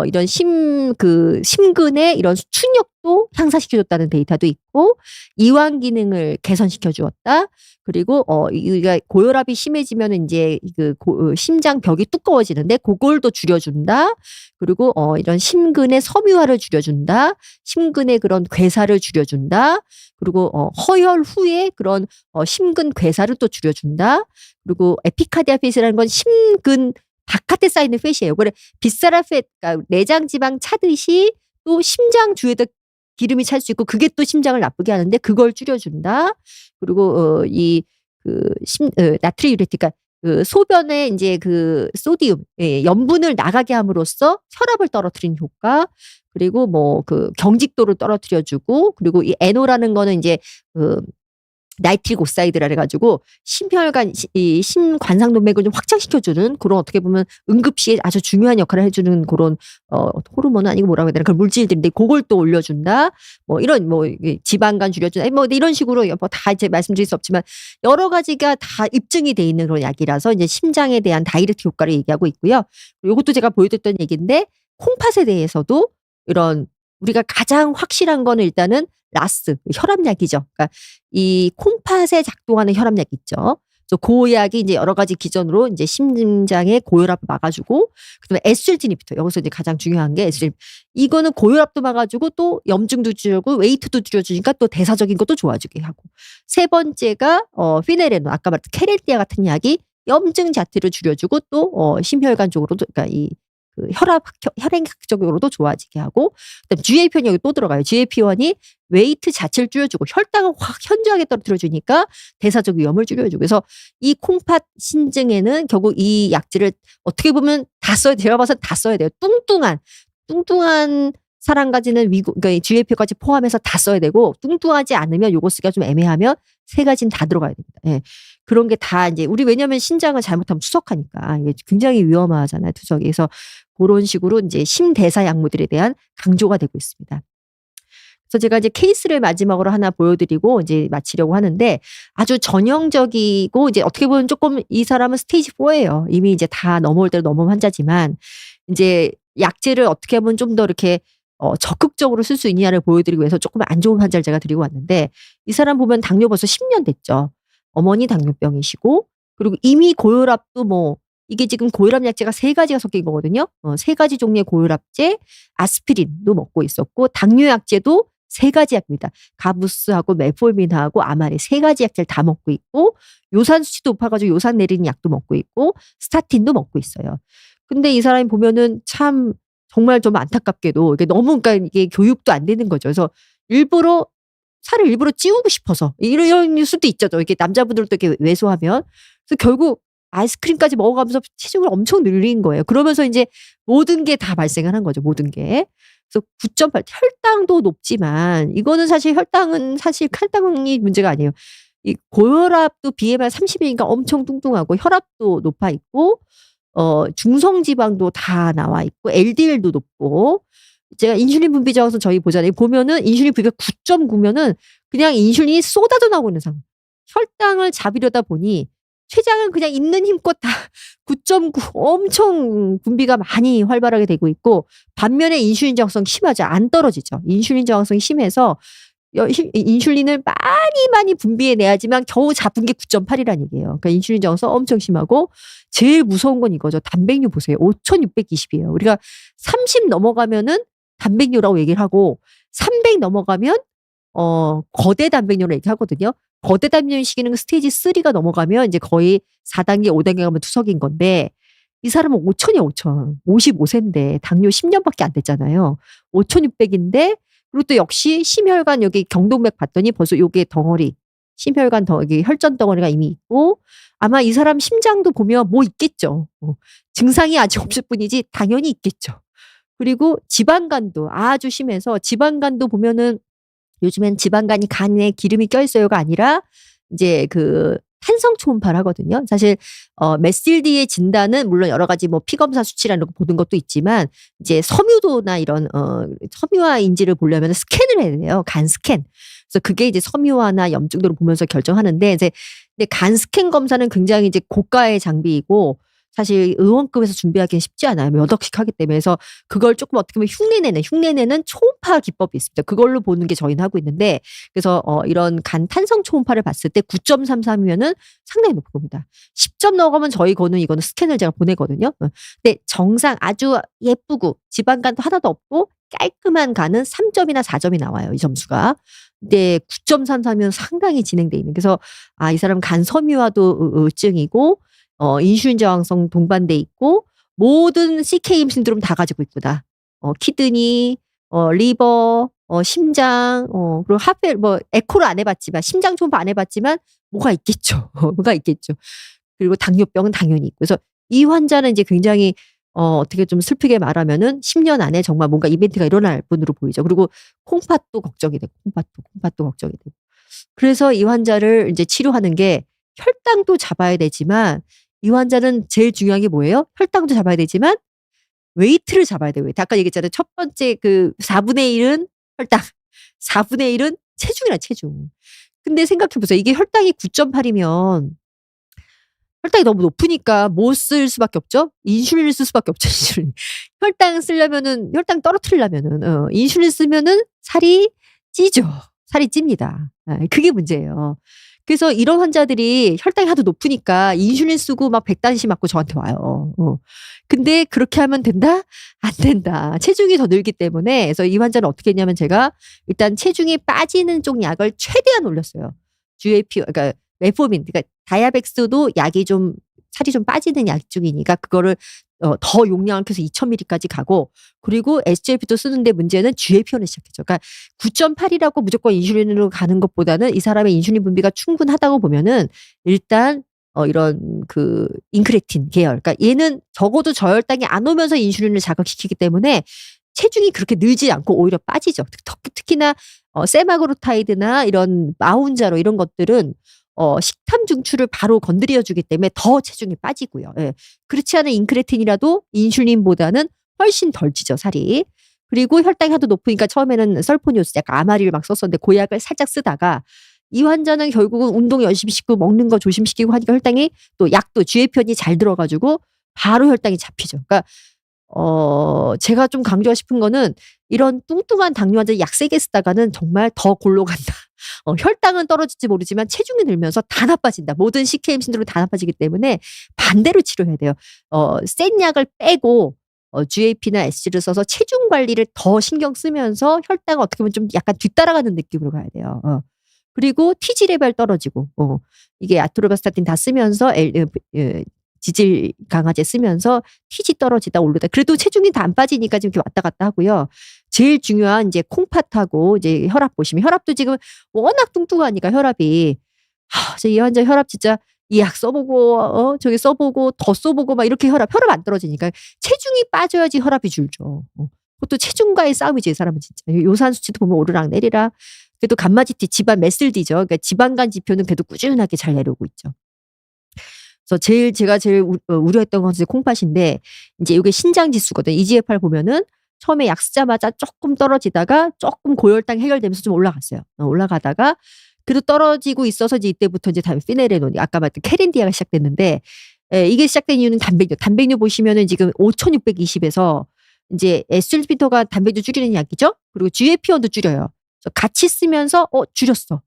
이런 심근의 이런 수축력도 향상시켜 줬다는 데이터도 있고 이완 기능을 개선시켜 주었다. 그리고 우리가 고혈압이 심해지면은 이제 심장 벽이 두꺼워지는데 그걸 도 줄여준다. 그리고 이런 심근의 섬유화를 줄여준다. 심근의 그런 괴사를 줄여준다. 그리고 허혈 후에 그런 심근 괴사를 또 줄여준다. 그리고 에피카디아 페이스라는 건 심근 바깥에 쌓이는 팻이에요. 그래 빗사라 팻, 그러니까 내장 지방 차듯이 또 심장 주에도 기름이 찰 수 있고 그게 또 심장을 나쁘게 하는데 그걸 줄여준다. 그리고 나트리유레틱, 그러니까 소변에 이제 소디움, 염분을 나가게 함으로써 혈압을 떨어뜨리는 효과. 그리고 뭐 경직도를 떨어뜨려주고 그리고 이 에노라는 거는 이제 나이트릭 옥사이드라 그래가지고 심혈관 심관상동맥을 좀 확장시켜주는 그런 어떻게 보면 응급시에 아주 중요한 역할을 해주는 그런 호르몬은 아니고 뭐라고 해야 되나 그런 물질들인데 그걸 또 올려준다. 뭐 이런 지방간 줄여준다. 뭐 이런 식으로 뭐 다 이제 말씀드릴 수 없지만 여러 가지가 다 입증이 돼 있는 그런 약이라서 이제 심장에 대한 다이렉트 효과를 얘기하고 있고요. 이것도 제가 보여드렸던 얘기인데 콩팥에 대해서도 이런 우리가 가장 확실한 거는 일단은 라스 혈압약이죠. 그러니까 이 콩팥에 작동하는 혈압약 있죠. 그래서 그 약이 이제 여러 가지 기전으로 이제 심장의 고혈압을 막아주고 그다음에 SGLT 인히비터 여기서 이제 가장 중요한 게 SGLT 이거는 고혈압도 막아주고 또 염증도 줄여주고 웨이트도 줄여주니까 또 대사적인 것도 좋아지게 하고 세 번째가 피네레논 아까 말했던 케렐티아 같은 약이 염증 자체를 줄여주고 또 심혈관 쪽으로도 그러니까 이 혈행학적으로도 좋아지게 하고 그다음에 GLP-1이 여기 또 들어가요. GLP-1이 웨이트 자체를 줄여주고 혈당을 확 현저하게 떨어뜨려주니까 대사적 위험을 줄여주고 그래서 이 콩팥 신증에는 결국 이 약질을 어떻게 보면 다 써야 돼요. 제가 봐서 다 써야 돼요. 뚱뚱한 사람까지는 그러니까 GLP-1까지 포함해서 다 써야 되고 뚱뚱하지 않으면 요거 쓰기가 좀 애매하면 세 가지는 다 들어가야 됩니다. 예. 그런 게 다 이제 우리 왜냐하면 신장을 잘못하면 투석하니까 이게 굉장히 위험하잖아요. 투석이. 그래서 그런 식으로 이제 심대사 약물들에 대한 강조가 되고 있습니다. 그래서 제가 이제 케이스를 마지막으로 하나 보여드리고 이제 마치려고 하는데 아주 전형적이고 이제 어떻게 보면 조금 이 사람은 스테이지 4예요. 이미 이제 다 넘어올 대로 넘어온 환자지만 이제 약제를 어떻게 하면 좀 더 이렇게 적극적으로 쓸 수 있냐를 보여드리기 위해서 조금 안 좋은 환자를 제가 드리고 왔는데 이 사람 보면 당뇨 벌써 10년 됐죠. 어머니 당뇨병이시고 그리고 이미 고혈압도 뭐 이게 지금 고혈압 약제가 3가지가 섞인 거거든요. 3가지 종류의 고혈압제, 아스피린도 먹고 있었고 당뇨 약제도 3가지 약입니다. 가부스하고 메폴민하고 아마리 3가지 약제를 다 먹고 있고 요산 수치도 높아 가지고 요산 내리는 약도 먹고 있고 스타틴도 먹고 있어요. 근데 이 사람이 보면은 참 정말 좀 안타깝게도 이게 너무 그러니까 이게 교육도 안 되는 거죠. 그래서 일부러 살을 일부러 찌우고 싶어서 이런 수도 있죠. 또 이렇게 남자분들도 이렇게 왜소하면. 그래서 결국 아이스크림까지 먹어가면서 체중을 엄청 늘린 거예요. 그러면서 인제 모든 게 다 발생을 한 거죠, 모든 게. 그래서 9.8 혈당도 높지만 이거는 사실 혈당은 사실 혈당이 문제가 아니에요. 이 고혈압도 BMI 30이니까 엄청 뚱뚱하고 혈압도 높아 있고 중성 지방도 다 나와 있고 LDL도 높고 제가 인슐린 분비 저하서 저희 보잖아요. 보면은 인슐린 분비가 9.9 면은 그냥 인슐린이 쏟아져 나오고 있는 상황. 혈당을 잡으려다 보니 췌장은 그냥 있는 힘껏 다 9.9 엄청 분비가 많이 활발하게 되고 있고 반면에 인슐린 저항성이 심하죠. 안 떨어지죠. 인슐린 저항성이 심해서 인슐린을 많이 분비해 내야지만 겨우 잡은 게 9.8이라는 얘기예요. 그러니까 인슐린 저항성 엄청 심하고 제일 무서운 건 이거죠. 단백뇨 보세요. 5,620이에요. 우리가 30 넘어가면은 단백뇨라고 얘기를 하고 300 넘어가면 거대 단백뇨로 얘기하거든요. 거대 단백뇨 시기는 스테이지 3가 넘어가면 이제 거의 4단계, 5단계 가면 투석인 건데 이 사람은 5,000이야 5,000. 55세인데 당뇨 10년밖에 안 됐잖아요. 5,600인데 그리고 또 역시 심혈관 여기 경동맥 봤더니 벌써 요게 덩어리 심혈관 여기 혈전 덩어리가 이미 있고 아마 이 사람 심장도 보면 뭐 있겠죠. 증상이 아직 없을 뿐이지 당연히 있겠죠. 그리고 지방간도 아주 심해서 지방간도 보면은 요즘엔 지방간이 간에 기름이 껴있어요가 아니라 이제 그 탄성 초음파를 하거든요. 사실 메실디의 진단은 물론 여러 가지 뭐 피검사 수치라는 거 보는 것도 있지만 이제 섬유도나 이런 섬유화 인지를 보려면 스캔을 해야 돼요. 간 스캔. 그래서 그게 이제 섬유화나 염증도를 보면서 결정하는데 이제 근데 간 스캔 검사는 굉장히 이제 고가의 장비이고 사실 의원급에서 준비하기는 쉽지 않아요. 몇 억씩 하기 때문에. 그래서 그걸 조금 어떻게 보면 흉내내는 초음파 기법이 있습니다. 그걸로 보는 게 저희는 하고 있는데 그래서 이런 간 탄성 초음파를 봤을 때 9.33이면은 상당히 높은 겁니다. 10점 넘어가면 저희 거는 이거는 스캔을 제가 보내거든요. 근데 정상 아주 예쁘고 지방간도 하나도 없고 깔끔한 간은 3점이나 4점이 나와요. 이 점수가. 근데 9.33이면 상당히 진행돼 있는. 그래서 이 사람 간 섬유화도 증이고 인슐린 저항성 동반돼 있고 모든 CKM 신드롬 다 가지고 있구나. 키드니, 리버, 심장, 그리고 하펠 뭐 에코를 안 해봤지만 심장 초음파 안 해봤지만 뭐가 있겠죠. 뭐가 있겠죠. 그리고 당뇨병은 당연히 있고. 그래서 이 환자는 이제 굉장히 어떻게 좀 슬프게 말하면은 10년 안에 정말 뭔가 이벤트가 일어날 분으로 보이죠. 그리고 콩팥도 걱정이 되고 콩팥도 걱정이 되고. 그래서 이 환자를 이제 치료하는 게 혈당도 잡아야 되지만 이 환자는 제일 중요한 게 뭐예요? 혈당도 잡아야 되지만 웨이트를 잡아야 돼요. 웨이트. 아까 얘기했잖아요. 첫 번째 그 4분의 1은 혈당, 4분의 1은 체중이라 체중. 근데 생각해 보세요. 이게 혈당이 9.8이면 혈당이 너무 높으니까 뭐 쓸 수밖에 없죠? 인슐린을 쓸 수밖에 없죠, 인슐린. 혈당 쓰려면은 혈당 떨어뜨리려면은 인슐린 쓰면은 살이 찌죠. 살이 찝니다. 그게 문제예요. 그래서 이런 환자들이 혈당이 하도 높으니까 인슐린 쓰고 막 100단씩 맞고 저한테 와요. 근데 그렇게 하면 된다? 안 된다. 체중이 더 늘기 때문에 그래서 이 환자는 어떻게 했냐면 제가 일단 체중이 빠지는 쪽 약을 최대한 올렸어요. GLP 그러니까 메포민 그러니까 다이아백스도 약이 좀 살이 좀 빠지는 약 중이니까 그거를 더 용량을 켜서 2,000ml까지 가고 그리고 SGLT도 쓰는데 문제는 GLP-1을 시작했죠. 그러니까 9.8이라고 무조건 인슐린으로 가는 것보다는 이 사람의 인슐린 분비가 충분하다고 보면은 일단 이런 그 인크레틴 계열 그러니까 얘는 적어도 저혈당이 안 오면서 인슐린을 자극시키기 때문에 체중이 그렇게 늘지 않고 오히려 빠지죠. 특히나 세마그로타이드나 이런 마운자로 이런 것들은 식탐 중추를 바로 건드려 주기 때문에 더 체중이 빠지고요. 예. 그렇지 않은 인크레틴이라도 인슐린보다는 훨씬 덜 찌죠, 살이. 그리고 혈당이 하도 높으니까 처음에는 설포니오스 약간 아마리를 막 썼었는데 그 약을 살짝 쓰다가 이 환자는 결국은 운동 열심히 시키고 먹는 거 조심시키고 하니까 혈당이 또 약도 GLP-1이 잘 들어 가지고 바로 혈당이 잡히죠. 그러니까 제가 좀 강조하고 싶은 거는 이런 뚱뚱한 당뇨 환자 약 세게 쓰다가는 정말 더 골로 간다. 혈당은 떨어질지 모르지만 체중이 늘면서 다 나빠진다. 모든 CKM 신드롬이 다 나빠지기 때문에 반대로 치료해야 돼요. 센 약을 빼고 GAP나 SG를 써서 체중 관리를 더 신경 쓰면서 혈당을 어떻게 보면 좀 약간 뒤따라가는 느낌으로 가야 돼요. 그리고 TG 레벨 떨어지고 이게 아토르바스타틴 다 쓰면서 지질 강화제 쓰면서 TG 떨어지다 오르다. 그래도 체중이 다 안 빠지니까 지금 이렇게 왔다 갔다 하고요. 제일 중요한 이제 콩팥하고 이제 혈압 보시면 혈압도 지금 워낙 뚱뚱하니까 혈압이 이 환자 혈압 진짜 이 약 써보고 저기 써보고 더 써보고 막 이렇게 혈압 안 떨어지니까 체중이 빠져야지 혈압이 줄죠. 그것도 체중과의 싸움이지 이 사람은 진짜. 요산 수치도 보면 오르락 내리락. 그래도 감마지티 지방 메슬디죠. 그러니까 지방간 지표는 그래도 꾸준하게 잘 내려오고 있죠. 그래서 제가 제일 우려했던 것은 콩팥인데 이제 이게 신장 지수거든. EGFR 보면은 처음에 약 쓰자마자 조금 떨어지다가 조금 고혈당 해결되면서 좀 올라갔어요. 올라가다가 그래도 떨어지고 있어서 이제 이때부터 이제 피네레논이 아까 말했던 케렌디아가 시작됐는데 이게 시작된 이유는 단백뇨. 단백뇨 보시면은 지금 5,620에서 이제 에스트리피터가 단백뇨 줄이는 약이죠. 그리고 GLP-1도 줄여요. 그래서 같이 쓰면서 줄였어.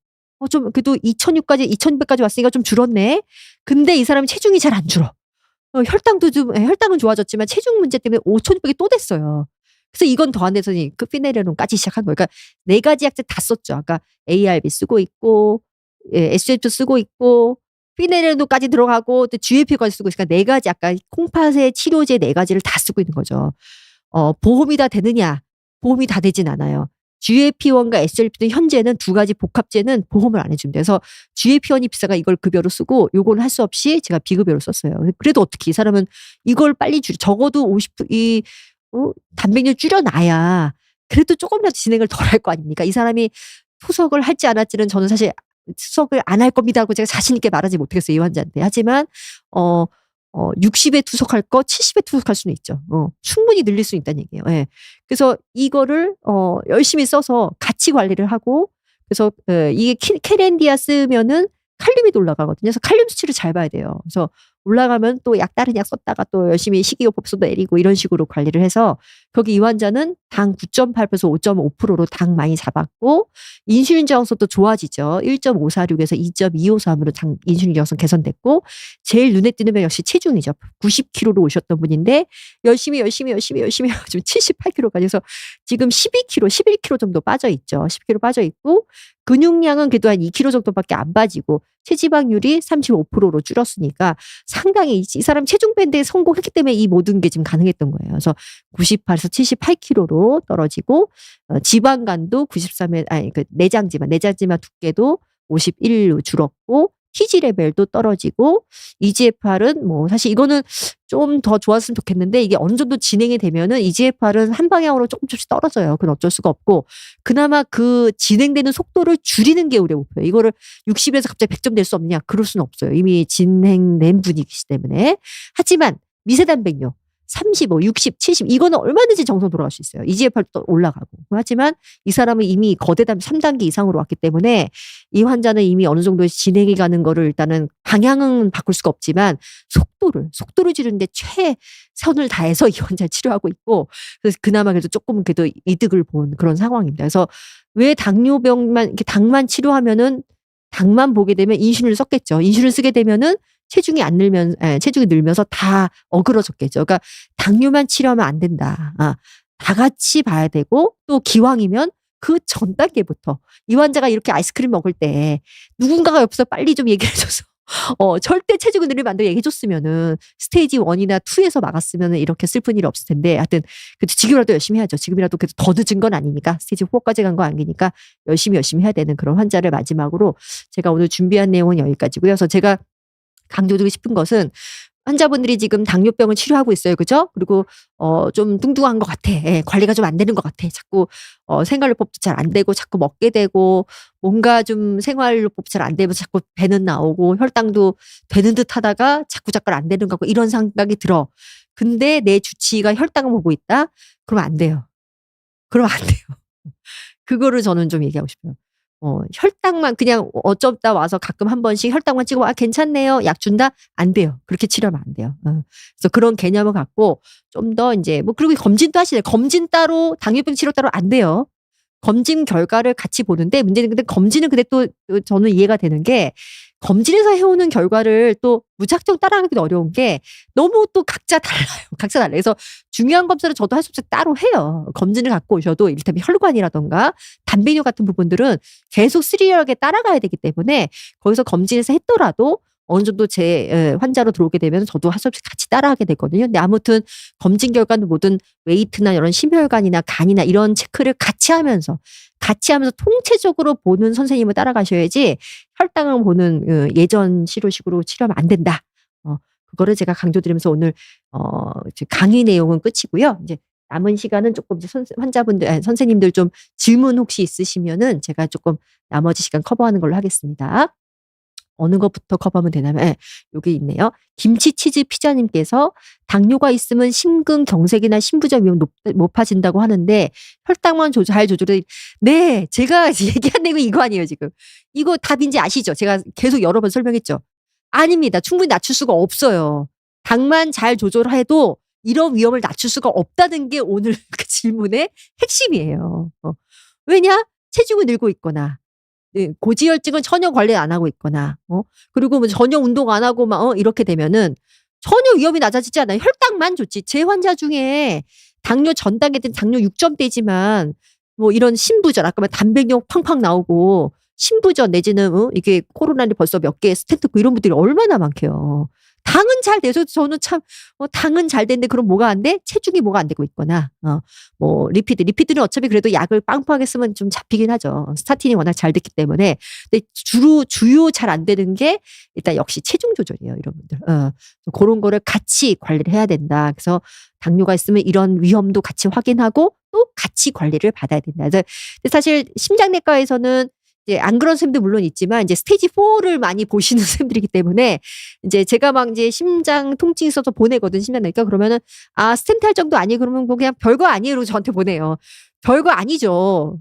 좀 그래도 2,600까지 2,600까지 왔으니까 좀 줄었네. 근데 이 사람이 체중이 잘 안 줄어. 혈당도 좀 혈당은 좋아졌지만 체중 문제 때문에 5,600이 또 됐어요. 그래서 이건 더 안 돼서니 피네레논까지 시작한 거예요. 그러니까 4가지 약제 다 썼죠. 아까 ARB 쓰고 있고 SGLT 쓰고 있고 피네레논까지 들어가고 또 GLP까지 쓰고 있으니까 4가지 아까 콩팥의 치료제 4가지를 다 쓰고 있는 거죠. 보험이 다 되느냐? 보험이 다 되진 않아요. GLP-1과 SGLT는 현재는 2가지 복합제는 보험을 안 해준대요. 그래서 GLP-1이 비싸가 이걸 급여로 쓰고 요거는 할 수 없이 제가 비급여로 썼어요. 그래도 어떻게 이 사람은 이걸 빨리 적어도 단백질 줄여놔야 그래도 조금이라도 진행을 덜 할 거 아닙니까? 이 사람이 투석을 할지 안 할지는 저는 사실 투석을 안 할 겁니다라고 제가 자신 있게 말하지 못하겠어요. 이 환자한테. 하지만 60에 투석할 거 70에 투석할 수는 있죠. 충분히 늘릴 수 있다는 얘기예요. 예. 그래서 이거를 열심히 써서 같이 관리를 하고 그래서 이게 케렌디아 쓰면은 칼륨이 올라가거든요. 그래서 칼륨 수치를 잘 봐야 돼요. 그래서 올라가면 또 다른 약 썼다가 또 열심히 식이요법소도 내리고 이런 식으로 관리를 해서 거기 이 환자는 당 9.8에서 5.5%로 당 많이 잡았고 인슐린 저항성도 좋아지죠. 1.546에서 2.253으로 인슐린 저항성 개선됐고 제일 눈에 띄는 건 역시 체중이죠. 90kg로 오셨던 분인데 열심히 해가지고 78kg까지 해서 지금 12kg, 11kg 정도 빠져 있죠. 10kg 빠져 있고 근육량은 그래도 한 2kg 정도밖에 안 빠지고 체지방률이 35%로 줄었으니까 상당히 이 사람 체중 밴드에 성공했기 때문에 이 모든 게 지금 가능했던 거예요. 그래서 98에서 78kg로 떨어지고 지방간도 93에 내장지방 두께도 51로 줄었고 TG 레벨도 떨어지고 EGFR은 뭐 사실 이거는 좀 더 좋았으면 좋겠는데 이게 어느 정도 진행이 되면은 EGFR은 한 방향으로 조금씩 떨어져요. 그건 어쩔 수가 없고 그나마 그 진행되는 속도를 줄이는 게 우리의 목표예요. 이거를 60에서 갑자기 100점 될 수 없느냐? 그럴 수는 없어요. 이미 진행된 분이기 때문에. 하지만 미세단백뇨 35, 60, 70 이거는 얼마든지 정상 돌아갈 수 있어요. EGFR도 올라가고. 하지만 이 사람은 이미 거대담 3단계 이상으로 왔기 때문에 이 환자는 이미 어느 정도 진행이 가는 거를 일단은 방향은 바꿀 수가 없지만 속도를 줄이는데 최선을 다해서 이 환자를 치료하고 있고 그래서 그나마 그래도 조금 그래도 이득을 본 그런 상황입니다. 그래서 왜 당뇨병만 이렇게 당만 치료하면은 당만 보게 되면 인슐린을 썼겠죠. 인슐린 쓰게 되면은 체중이 늘면서 다 어그러졌겠죠. 그러니까 당뇨만 치료하면 안 된다. 다 같이 봐야 되고 또 기왕이면 그 전 단계부터 이 환자가 이렇게 아이스크림 먹을 때 누군가가 옆에서 빨리 좀 얘기해줘서 절대 체중을 늘리면 안 되고 얘기해줬으면은 스테이지 1이나 2에서 막았으면은 이렇게 슬픈 일이 없을 텐데 하여튼 그래도 지금이라도 열심히 해야죠. 지금이라도 그래도 더 늦은 건 아니니까 스테이지 4까지 간 거 아니니까 열심히 해야 되는 그런 환자를 마지막으로 제가 오늘 준비한 내용은 여기까지고요. 그래서 제가 강조드리고 싶은 것은 환자분들이 지금 당뇨병을 치료하고 있어요. 그죠? 그리고 좀 뚱뚱한 것 같아. 관리가 좀 안 되는 것 같아. 자꾸 생활요법도 잘 안 되고 자꾸 먹게 되고 뭔가 좀 생활요법 잘 안 되면서 자꾸 배는 나오고 혈당도 되는 듯 하다가 자꾸 안 되는 것 같고 이런 생각이 들어. 근데 내 주치의가 혈당을 보고 있다? 그러면 안 돼요. 그거를 저는 좀 얘기하고 싶어요. 혈당만 그냥 어쩌다 와서 가끔 한 번씩 혈당만 찍어 괜찮네요. 약 준다? 안 돼요. 그렇게 치료하면 안 돼요. 그래서 그런 개념을 갖고 좀 더 이제 그리고 검진도 하시네요. 검진 따로 당뇨병 치료 따로 안 돼요. 검진 결과를 같이 보는데 문제는 근데 검진은 근데 또 저는 이해가 되는 게 검진에서 해오는 결과를 또 무작정 따라가기도 어려운 게 너무 또 각자 달라요. 각자 달라요. 그래서 중요한 검사를 저도 할 수 없이 따로 해요. 검진을 갖고 오셔도 이를테면 혈관이라든가 단백뇨 같은 부분들은 계속 시리얼하게 따라가야 되기 때문에 거기서 검진에서 했더라도 어느 정도 제 환자로 들어오게 되면 저도 할 수 없이 같이 따라하게 되거든요. 근데 아무튼 검진 결과는 뭐든 웨이트나 이런 심혈관이나 간이나 이런 체크를 같이 하면서 통체적으로 보는 선생님을 따라가셔야지 혈당을 보는 예전 치료식으로 치료하면 안 된다. 그거를 제가 강조드리면서 오늘 이제 강의 내용은 끝이고요. 이제 남은 시간은 조금 이제 선생님들 좀 질문 혹시 있으시면은 제가 조금 나머지 시간 커버하는 걸로 하겠습니다. 어느 것부터 커버하면 되냐면 여기 있네요. 김치 치즈 피자님께서 당뇨가 있으면 심근경색이나 심부전 위험 높아진다고 하는데 혈당만 잘 조절해. 네, 제가 얘기한 내용이 이거 아니에요 지금. 이거 답인지 아시죠? 제가 계속 여러 번 설명했죠. 아닙니다. 충분히 낮출 수가 없어요. 당만 잘 조절해도 이런 위험을 낮출 수가 없다는 게 오늘 그 질문의 핵심이에요. 왜냐? 체중을 늘고 있거나 네, 고지혈증은 전혀 관리 안 하고 있거나, 그리고 뭐 전혀 운동 안 하고 막, 이렇게 되면은 전혀 위험이 낮아지지 않아요. 혈당만 좋지. 제 환자 중에 당뇨 전단계든 당뇨 6점대지만 뭐 이런 심부전, 아까 말 단백뇨 팡팡 나오고 심부전 내지는, 이게 코로나를 벌써 몇 개 스텐트 고 이런 분들이 얼마나 많게요. 당은 잘 돼서 저는 참, 당은 잘 되는데 그럼 뭐가 안 돼? 체중이 뭐가 안 되고 있거나, 뭐, 리피드는 어차피 그래도 약을 빵빵하게 쓰면 좀 잡히긴 하죠. 스타틴이 워낙 잘 됐기 때문에. 근데 주요 잘 안 되는 게 일단 역시 체중 조절이에요, 이런 분들. 그런 거를 같이 관리를 해야 된다. 그래서 당뇨가 있으면 이런 위험도 같이 확인하고 또 같이 관리를 받아야 된다. 근데 사실 심장내과에서는 이제 안 그런 선생님도 물론 있지만 이제 스테이지 4를 많이 보시는 선생님들이기 때문에 이제 제가 막 이제 심장 통증 있어서 보내거든 심장내과 그러면은 스텐트 할 정도 아니에요 그러면 뭐 그냥 별거 아니에요 저한테 보내요. 별거 아니죠.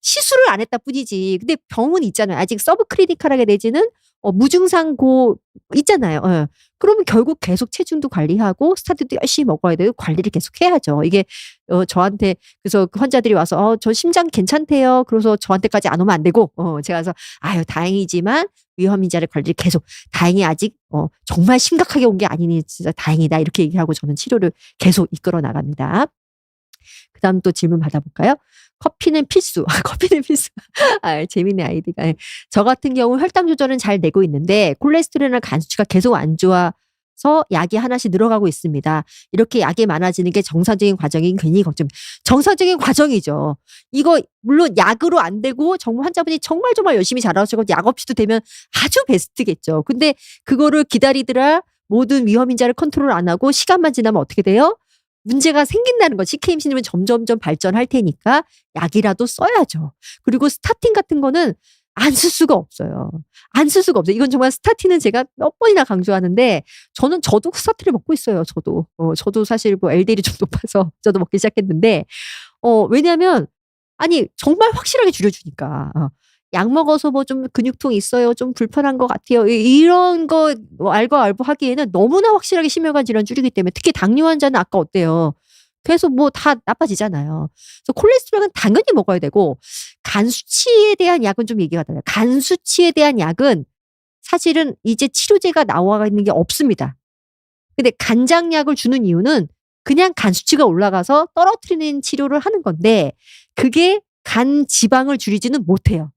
시술을 안 했다 뿐이지. 근데 병은 있잖아요. 아직 서브크리니컬하게 내지는 무증상 고 있잖아요. 그러면 결국 계속 체중도 관리하고 스타틴도 열심히 먹어야 되고 관리를 계속 해야죠. 이게 저한테 그래서 그 환자들이 와서 저 심장 괜찮대요. 그래서 저한테까지 안 오면 안 되고 제가 그래서 아유 다행이지만 위험 인자를 관리를 계속 다행히 아직 정말 심각하게 온 게 아니니 진짜 다행이다 이렇게 얘기하고 저는 치료를 계속 이끌어 나갑니다. 그다음 또 질문 받아볼까요? 커피는 필수. 커피는 필수. 재밌네 아이디가. 저 같은 경우 혈당 조절은 잘 되고 있는데 콜레스테롤이나 간 수치가 계속 안 좋아서 약이 하나씩 늘어가고 있습니다. 이렇게 약이 많아지는 게 정상적인 과정인 괜히 걱정. 정상적인 과정이죠. 이거 물론 약으로 안 되고 정말 환자분이 정말 열심히 잘하시고 약 없이도 되면 아주 베스트겠죠. 근데 그거를 기다리더라 모든 위험 인자를 컨트롤 안 하고 시간만 지나면 어떻게 돼요? 문제가 생긴다는 거. CK임신이면 점점점 발전할 테니까 약이라도 써야죠. 그리고 스타틴 같은 거는 안 쓸 수가 없어요. 안 쓸 수가 없어요. 이건 정말 스타틴은 제가 몇 번이나 강조하는데 저도 스타틴을 먹고 있어요. 저도 사실 뭐 LDL이 좀 높아서 저도 먹기 시작했는데 왜냐하면 아니 정말 확실하게 줄여주니까. 약 먹어서 뭐 좀 근육통 있어요. 좀 불편한 것 같아요. 이런 거 알고 하기에는 너무나 확실하게 심혈관 질환 줄이기 때문에 특히 당뇨 환자는 아까 어때요? 계속 뭐 다 나빠지잖아요. 그래서 콜레스테롤은 당연히 먹어야 되고 간 수치에 대한 약은 좀 얘기가 달라요. 간 수치에 대한 약은 사실은 이제 치료제가 나와 있는 게 없습니다. 근데 간장약을 주는 이유는 그냥 간 수치가 올라가서 떨어뜨리는 치료를 하는 건데 그게 간 지방을 줄이지는 못해요.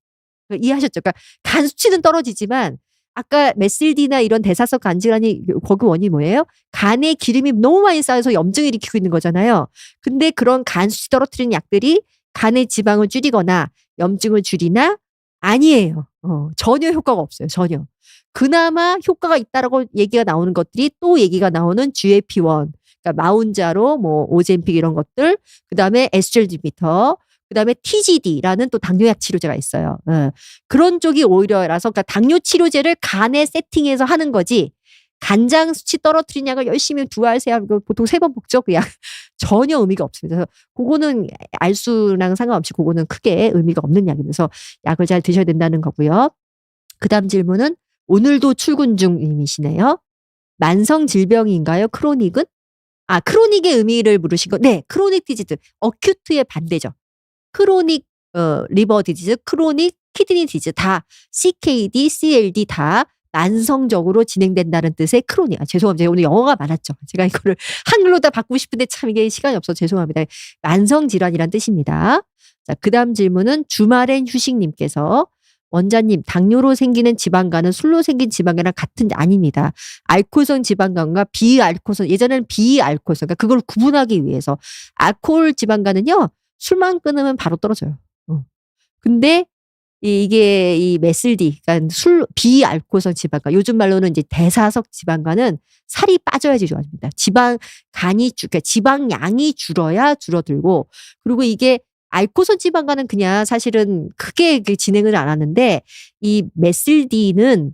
이해하셨죠? 그러니까 간 수치는 떨어지지만 아까 메실디나 이런 대사성 간 질환이 거기 원인이 뭐예요? 간에 기름이 너무 많이 쌓여서 염증을 일으키고 있는 거잖아요. 근데 그런 간 수치 떨어뜨리는 약들이 간의 지방을 줄이거나 염증을 줄이나 아니에요. 전혀 효과가 없어요. 전혀. 그나마 효과가 있다라고 얘기가 나오는 것들이 또 얘기가 나오는 GLP-1, 그러니까 마운자로 뭐 오젬픽 이런 것들, 그다음에 SGLT2, 그다음에 TGD라는 또 당뇨약 치료제가 있어요. 그런 쪽이 오히려라서 그러니까 당뇨 치료제를 간에 세팅해서 하는 거지. 간장 수치 떨어뜨린 약을 열심히 2알, 3알 보통 3번 먹죠. 그 약. 전혀 의미가 없습니다. 그래서 그거는 알수랑 상관없이 그거는 크게 의미가 없는 약이면서 약을 잘 드셔야 된다는 거고요. 그다음 질문은 오늘도 출근 중님이시네요. 만성 질병인가요? 크로닉은? 크로닉의 의미를 물으신 거. 네, 크로닉 디지즈. 어큐트의 반대죠. 크로닉 리버 디지즈, 크로닉 키드니 디지즈 다 CKD, CLD 다 만성적으로 진행된다는 뜻의 크로닉. 죄송합니다. 오늘 영어가 많았죠. 제가 이거를 한글로 다 바꾸고 싶은데 참 이게 시간이 없어서 죄송합니다. 만성 질환이란 뜻입니다. 자, 그다음 질문은 주말엔 휴식님께서 원장님, 당뇨로 생기는 지방간은 술로 생긴 지방간이랑 같은 아닙니다. 알코올성 지방간과 비알코올성, 예전에는 비알코올성, 그러니까 그걸 구분하기 위해서 알코올 지방간은요 술만 끊으면 바로 떨어져요. 근데 이게 이 메슬디, 그러니까 비알코올성 지방간, 요즘 말로는 이제 대사석 지방간은 살이 빠져야지 좋아집니다. 그러니까 지방량이 줄어야 줄어들고, 그리고 이게 알코올성 지방간은 그냥 사실은 크게 진행을 안 하는데, 이 메슬디는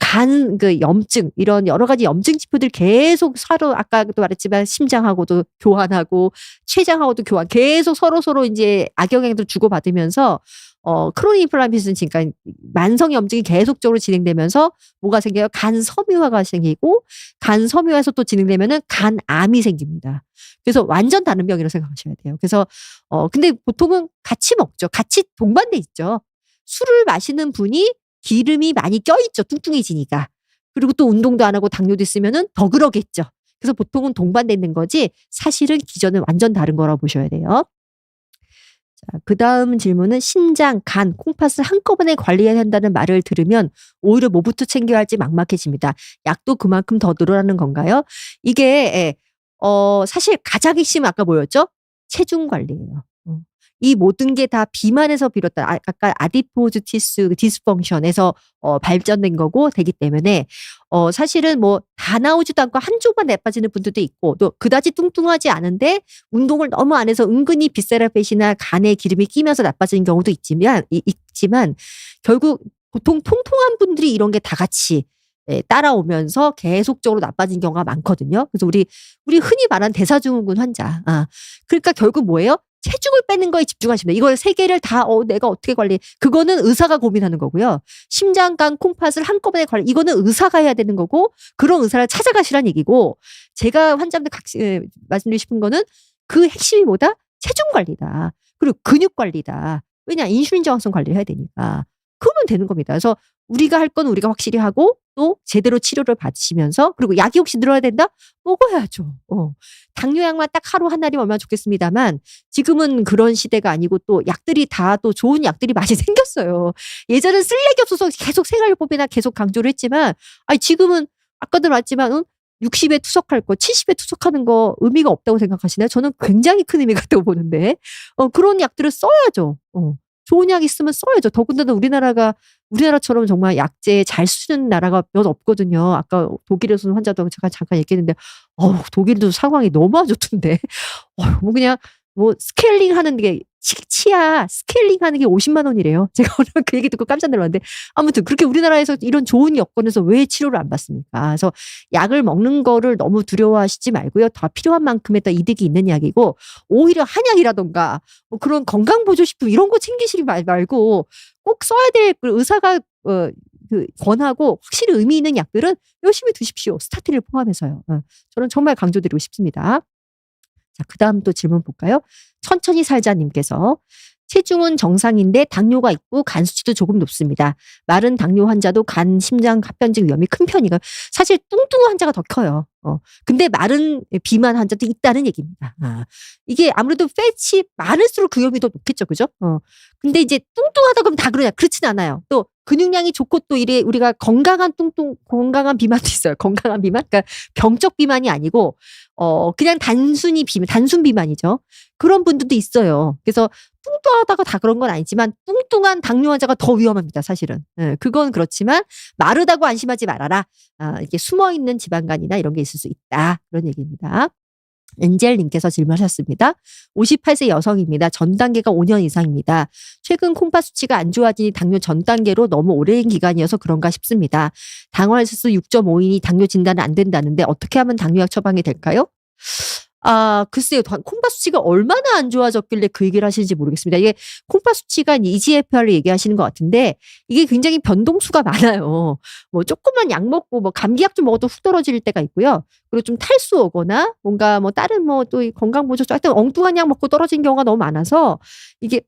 간 염증, 이런 여러 가지 염증 지표들 계속 서로, 아까도 말했지만 심장하고도 교환하고 췌장하고도 계속 서로 이제 악영향도 주고받으면서 크로닉 인플라메이션, 그러니까 만성 염증이 계속적으로 진행되면서 뭐가 생겨요? 간 섬유화가 생기고, 간 섬유화에서 또 진행되면은 간암이 생깁니다. 그래서 완전 다른 병이라고 생각하셔야 돼요. 그래서 근데 보통은 같이 먹죠. 같이 동반돼 있죠. 술을 마시는 분이 기름이 많이 껴있죠. 뚱뚱해지니까. 그리고 또 운동도 안 하고 당뇨도 있으면은 더 그러겠죠. 그래서 보통은 동반돼 있는 거지 사실은 기전은 완전 다른 거라고 보셔야 돼요. 자, 그다음 질문은 심장, 간, 콩팥을 한꺼번에 관리해야 한다는 말을 들으면 오히려 뭐부터 챙겨야 할지 막막해집니다. 약도 그만큼 더 늘어나는 건가요? 이게 사실 가장 핵심은 아까 뭐였죠? 체중 관리예요. 이 모든 게 다 비만에서 비롯된 아까 아디포즈 티스 디스펑션에서 발전된 거고 되기 때문에 사실은 뭐 다 나오지도 않고 한쪽만 내빠지는 분들도 있고, 또 그다지 뚱뚱하지 않은데 운동을 너무 안 해서 은근히 비세라펫이나 간에 기름이 끼면서 나빠지는 경우도 있지만 결국 보통 통통한 분들이 이런 게 다 같이 따라오면서 계속적으로 나빠진 경우가 많거든요. 그래서 우리 흔히 말하는 대사증후군 환자. 그러니까 결국 뭐예요? 체중을 빼는 거에 집중하시면 돼요. 이걸 세 개를 다 내가 어떻게 관리? 그거는 의사가 고민하는 거고요. 심장, 간, 콩팥을 한꺼번에 관리. 이거는 의사가 해야 되는 거고, 그런 의사를 찾아가시란 얘기고, 제가 환자분들 말씀드리고 싶은 거는 그 핵심이 뭐다? 체중 관리다. 그리고 근육 관리다. 왜냐? 인슐린 저항성 관리를 해야 되니까. 그러면 되는 겁니다. 그래서 우리가 할 건 우리가 확실히 하고, 또 제대로 치료를 받으시면서, 그리고 약이 혹시 늘어야 된다? 먹어야죠. 당뇨약만 딱 하루 한 날이면 얼마나 좋겠습니다만, 지금은 그런 시대가 아니고 또 약들이 다 또 좋은 약들이 많이 생겼어요. 예전엔 쓸데기 없어서 계속 생활요법이나 계속 강조를 했지만, 지금은 아까도 말했지만 60에 투석할 거, 70에 투석하는 거 의미가 없다고 생각하시나요? 저는 굉장히 큰 의미가 있다고 보는데, 그런 약들을 써야죠. 좋은 약 있으면 써야죠. 더군다나 우리나라처럼 정말 약제 잘 쓰는 나라가 몇 없거든요. 아까 독일에서는 환자도 제가 잠깐 얘기했는데, 독일도 상황이 너무 안 좋던데. 뭐 그냥 스케일링 하는 게, 치아 스케일링 하는 게 50만 원이래요. 제가 오늘 그 얘기 듣고 깜짝 놀랐는데, 아무튼 그렇게 우리나라에서 이런 좋은 여건에서 왜 치료를 안 받습니까? 그래서 약을 먹는 거를 너무 두려워하시지 말고요. 더 필요한 만큼의 더 이득이 있는 약이고, 오히려 한약이라던가 뭐 그런 건강보조식품 이런 거 챙기시지 말고 꼭 써야 될 의사가 권하고 확실히 의미 있는 약들은 열심히 드십시오. 스타틴을 포함해서요. 저는 정말 강조드리고 싶습니다. 자, 그다음 또 질문 볼까요? 천천히 살자님께서 체중은 정상인데 당뇨가 있고 간 수치도 조금 높습니다. 마른 당뇨 환자도 간, 심장, 합병증 위험이 큰 편이고, 사실 뚱뚱한 환자가 더 커요. 근데 마른 비만 환자도 있다는 얘기입니다. 이게 아무래도 팻이 많을수록 그 위험이 더 높겠죠, 그죠? 근데 이제 뚱뚱하다 그러면 다 그러냐? 그렇진 않아요. 또 근육량이 좋고 또 이래 우리가 건강한 비만도 있어요. 건강한 비만, 그러니까 병적 비만이 아니고 그냥 단순 비만이죠. 그런 분들도 있어요. 그래서 뚱뚱하다가 다 그런 건 아니지만 뚱뚱한 당뇨 환자가 더 위험합니다, 사실은. 그건 그렇지만 마르다고 안심하지 말아라. 이게 숨어있는 지방간이나 이런 게 있을 수 있다. 그런 얘기입니다. 엔젤님께서 질문하셨습니다. 58세 여성입니다. 전 단계가 5년 이상입니다. 최근 콩팥 수치가 안 좋아지니 당뇨 전 단계로 너무 오랜 기간이어서 그런가 싶습니다. 당화혈수 6.5이니 당뇨 진단은 안 된다는데 어떻게 하면 당뇨약 처방이 될까요? 글쎄요. 콩팥 수치가 얼마나 안 좋아졌길래 그 얘기를 하시는지 모르겠습니다. 이게 콩팥 수치가 EGFR을 얘기하시는 것 같은데, 이게 굉장히 변동수가 많아요. 뭐 조금만 약 먹고 뭐 감기약 좀 먹어도 훅 떨어질 때가 있고요. 그리고 좀 탈수 오거나 뭔가 뭐 다른 뭐 또 건강보조 하여튼 엉뚱한 약 먹고 떨어진 경우가 너무 많아서, 이게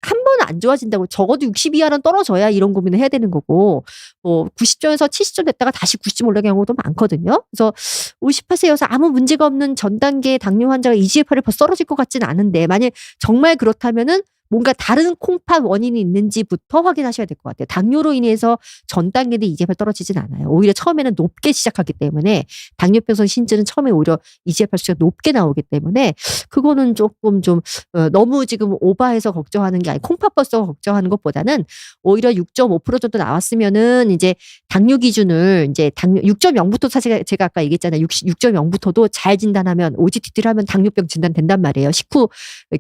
한 번은 안 좋아진다고 적어도 60 이하는 떨어져야 이런 고민을 해야 되는 거고 90점에서 70점 됐다가 다시 90점 올라가는 경우도 많거든요. 그래서 58세여서 아무 문제가 없는 전 단계 당뇨 환자가 EGFR이 벌써 떨어질 것 같지는 않은데 만약 정말 그렇다면은 뭔가 다른 콩팥 원인이 있는지부터 확인하셔야 될 것 같아요. 당뇨로 인해서 전 단계는 EGFR 떨어지진 않아요. 오히려 처음에는 높게 시작하기 때문에 당뇨병성 신증은 처음에 오히려 EGFR 수치가 높게 나오기 때문에 그거는 조금 좀 너무 지금 오버해서 걱정하는 게 아니고 콩팥 벌써 걱정하는 것보다는 오히려 6.5% 정도 나왔으면은 이제 당뇨 기준을 이제 당뇨 6.0부터 사실 제가 아까 얘기했잖아요. 6.0부터도 잘 진단하면 OGTT를 하면 당뇨병 진단된단 말이에요. 식후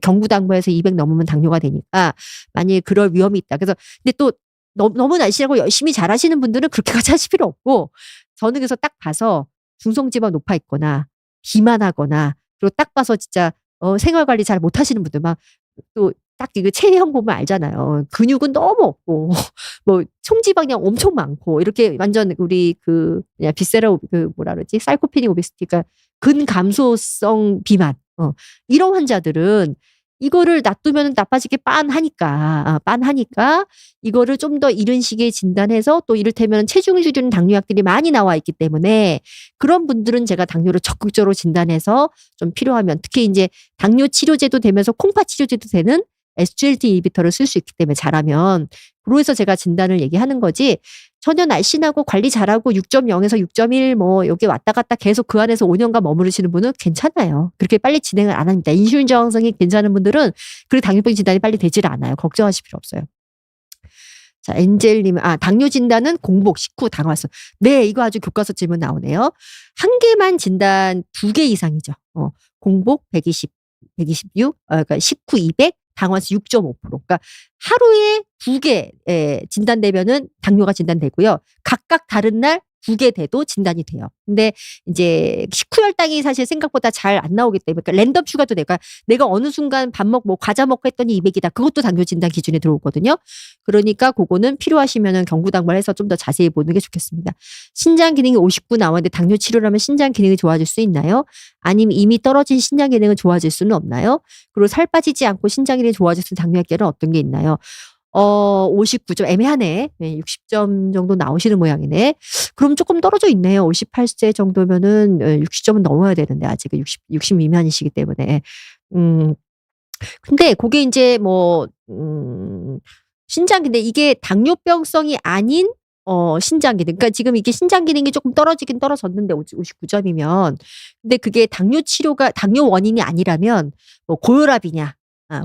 경구당뇨에서 200 넘으면 당뇨가 되니까 만약에 그럴 위험이 있다. 그래서 근데 또 너무 날씬하고 열심히 잘하시는 분들은 그렇게까지 하실 필요 없고 저는 그래서 딱 봐서 중성지방 높아 있거나 비만하거나 그리고 딱 봐서 진짜 생활 관리 잘 못하시는 분들 막 또 딱 이거 체형 보면 알잖아요. 근육은 너무 없고 뭐 총지방량 엄청 많고 이렇게 완전 우리 그 그냥 비세라 그 뭐라 그러지 사이코페닉 오베시티가 근감소성 비만 이런 환자들은 이거를 놔두면 나빠지게 빤하니까 이거를 좀 더 이른 시기에 진단해서 또 이를테면 체중 줄이는 당뇨약들이 많이 나와 있기 때문에 그런 분들은 제가 당뇨를 적극적으로 진단해서 좀 필요하면 특히 이제 당뇨 치료제도 되면서 콩팥 치료제도 되는 SGLT 이비터를 쓸 수 있기 때문에 잘하면 그래서 제가 진단을 얘기하는 거지 전혀 날씬하고 관리 잘하고 6.0에서 6.1 뭐 여기 왔다 갔다 계속 그 안에서 5년간 머무르시는 분은 괜찮아요. 그렇게 빨리 진행을 안 합니다. 인슐린 저항성이 괜찮은 분들은 그 당뇨병 진단이 빨리 되질 않아요. 걱정하실 필요 없어요. 자, 엔젤님, 당뇨 진단은 공복, 식후, 당화성. 네, 이거 아주 교과서 질문 나오네요. 한 개만 진단 2개 이상이죠. 공복 120, 126, 그러니까 식후 200, 당화수 6.5%. 그러니까 하루에 2개 진단되면은 당뇨가 진단되고요. 각각 다른 날 2개 돼도 진단이 돼요. 근데 이제 식후 혈당이 사실 생각보다 잘 안 나오기 때문에 그러니까 랜덤 추가도 내가 어느 순간 뭐 과자 먹고 했더니 200이다. 그것도 당뇨 진단 기준에 들어오거든요. 그러니까 그거는 필요하시면은 경구당발해서 좀 더 자세히 보는 게 좋겠습니다. 신장 기능이 59 나왔는데 당뇨 치료를 하면 신장 기능이 좋아질 수 있나요? 아니면 이미 떨어진 신장 기능은 좋아질 수는 없나요? 그리고 살 빠지지 않고 신장 기능이 좋아질 수 있는 당뇨약계는 어떤 게 있나요? 59점 애매하네. 네, 60점 정도 나오시는 모양이네. 그럼 조금 떨어져 있네요. 58세 정도면은 60점은 넘어야 되는데 아직은 60 미만이시기 때문에. 근데 그게 이제 신장 근데 이게 당뇨병성이 아닌 신장 기능. 그러니까 지금 이게 신장 기능이 조금 떨어지긴 떨어졌는데 59점이면 근데 그게 당뇨 원인이 아니라면 뭐 고혈압이냐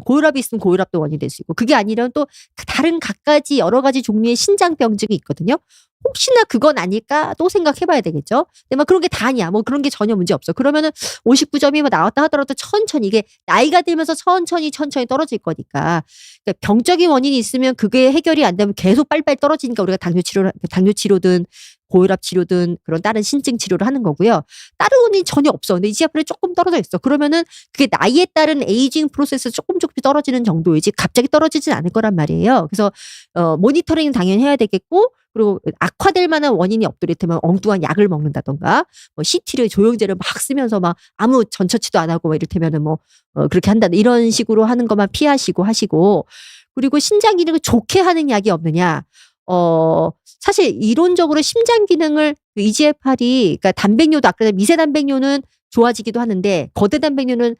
고혈압이 있으면 고혈압도 원인이 될 수 있고 그게 아니라면 또 다른 갖가지 여러 가지 종류의 신장병증이 있거든요. 혹시나 그건 아닐까 또 생각해 봐야 되겠죠. 근데 막 그런 게 다 아니야. 뭐 그런 게 전혀 문제 없어. 그러면은 59점이 뭐 나왔다 하더라도 천천히 이게 나이가 들면서 천천히 떨어질 거니까. 그러니까 병적인 원인이 있으면 그게 해결이 안 되면 계속 빨리빨리 떨어지니까 우리가 당뇨 치료든 고혈압 치료든 그런 다른 신증 치료를 하는 거고요. 다른 원인이 전혀 없어. 근데 EGFR이 조금 떨어져 있어. 그러면은 그게 나이에 따른 에이징 프로세스 조금 떨어지는 정도이지 갑자기 떨어지진 않을 거란 말이에요. 그래서 모니터링 당연히 해야 되겠고 그리고 악화될 만한 원인이 없더라면 엉뚱한 약을 먹는다던가 뭐 CT를 조영제를 막 쓰면서 막 아무 전처치도 안 하고 이를테면은 그렇게 한다 이런 식으로 하는 것만 피하시고 하시고 그리고 신장 기능을 좋게 하는 약이 없느냐 사실 이론적으로 심장 기능을 EGFR이 그러니까 단백뇨도 아까 미세 단백뇨는 좋아지기도 하는데 거대 단백뇨는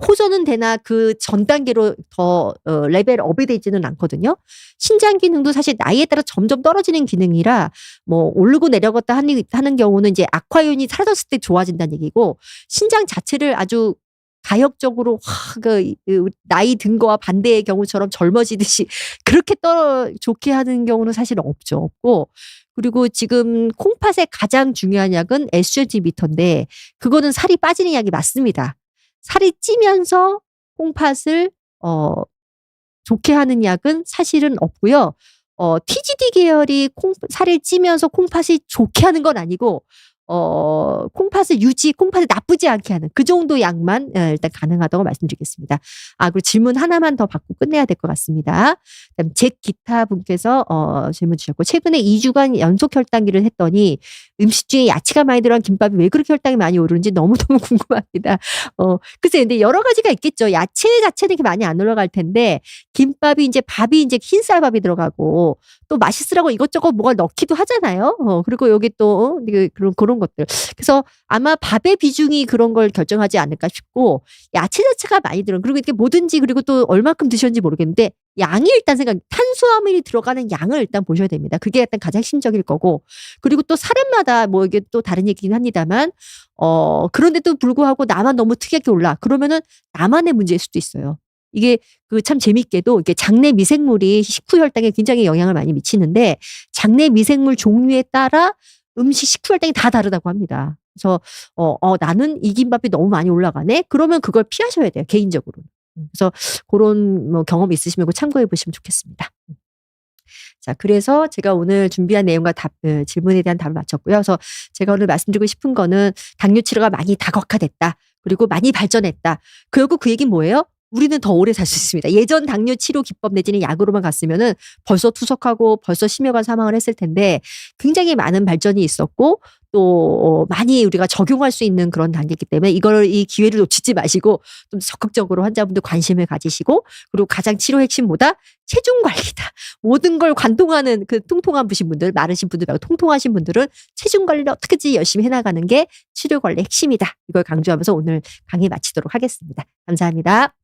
호전은 되나 그 전 단계로 더 레벨 업이 되지는 않거든요. 신장 기능도 사실 나이에 따라 점점 떨어지는 기능이라 뭐 오르고 내려갔다 하는 경우는 이제 악화 요인이 사라졌을 때 좋아진다는 얘기고 신장 자체를 아주 가역적으로 나이 든 거와 반대의 경우처럼 젊어지듯이 그렇게 좋게 하는 경우는 사실 없고 그리고 지금 콩팥의 가장 중요한 약은 SGLT 미터인데 그거는 살이 빠지는 약이 맞습니다. 살이 찌면서 콩팥을 좋게 하는 약은 사실은 없고요. TGD 계열이 살을 찌면서 콩팥이 좋게 하는 건 아니고 콩팥을 콩팥을 나쁘지 않게 하는 그 정도 양만 일단 가능하다고 말씀드리겠습니다. 그리고 질문 하나만 더 받고 끝내야 될 것 같습니다. 그다음 잭 기타 분께서 질문 주셨고 최근에 2주간 연속 혈당기를 했더니 음식 중에 야채가 많이 들어간 김밥이 왜 그렇게 혈당이 많이 오르는지 너무너무 궁금합니다. 글쎄요. 근데 여러 가지가 있겠죠. 야채 자체는 이렇게 많이 안 올라갈 텐데 김밥이 이제 밥이 이제 흰쌀밥이 들어가고 또 맛있으라고 이것저것 뭐가 넣기도 하잖아요. 그리고 여기 또 그런 것들. 그래서 아마 밥의 비중이 그런 걸 결정하지 않을까 싶고 야채 자체가 많이 들어. 그리고 이렇게 뭐든지 그리고 또 얼마큼 드셨는지 모르겠는데 양이 일단 탄수화물이 들어가는 양을 일단 보셔야 됩니다. 그게 일단 가장 핵심적일 거고 그리고 또 사람마다 뭐 이게 또 다른 얘기긴 합니다만 그런데도 불구하고 나만 너무 특이하게 올라. 그러면은 나만의 문제일 수도 있어요. 이게 참 재밌게도 이게 장내 미생물이 식후 혈당에 굉장히 영향을 많이 미치는데 장내 미생물 종류에 따라 음식 식후 혈당이 다 다르다고 합니다. 그래서 나는 이 김밥이 너무 많이 올라가네. 그러면 그걸 피하셔야 돼요, 개인적으로. 그래서 그런 뭐 경험 있으시면 참고해 보시면 좋겠습니다. 자, 그래서 제가 오늘 준비한 내용과 질문에 대한 답을 마쳤고요. 그래서 제가 오늘 말씀드리고 싶은 거는 당뇨 치료가 많이 다각화됐다. 그리고 많이 발전했다. 결국 그 얘기는 뭐예요? 우리는 더 오래 살 수 있습니다. 예전 당뇨 치료 기법 내지는 약으로만 갔으면은 벌써 투석하고 벌써 심혈관 사망을 했을 텐데 굉장히 많은 발전이 있었고 또 많이 우리가 적용할 수 있는 그런 단계이기 때문에 이 기회를 놓치지 마시고 좀 적극적으로 환자분들 관심을 가지시고 그리고 가장 치료 핵심보다 체중 관리다. 모든 걸 관통하는 통통한 분들, 마르신 분들 말고 통통하신 분들은 체중 관리를 어떻게든지 열심히 해나가는 게 치료 관리 핵심이다. 이걸 강조하면서 오늘 강의 마치도록 하겠습니다. 감사합니다.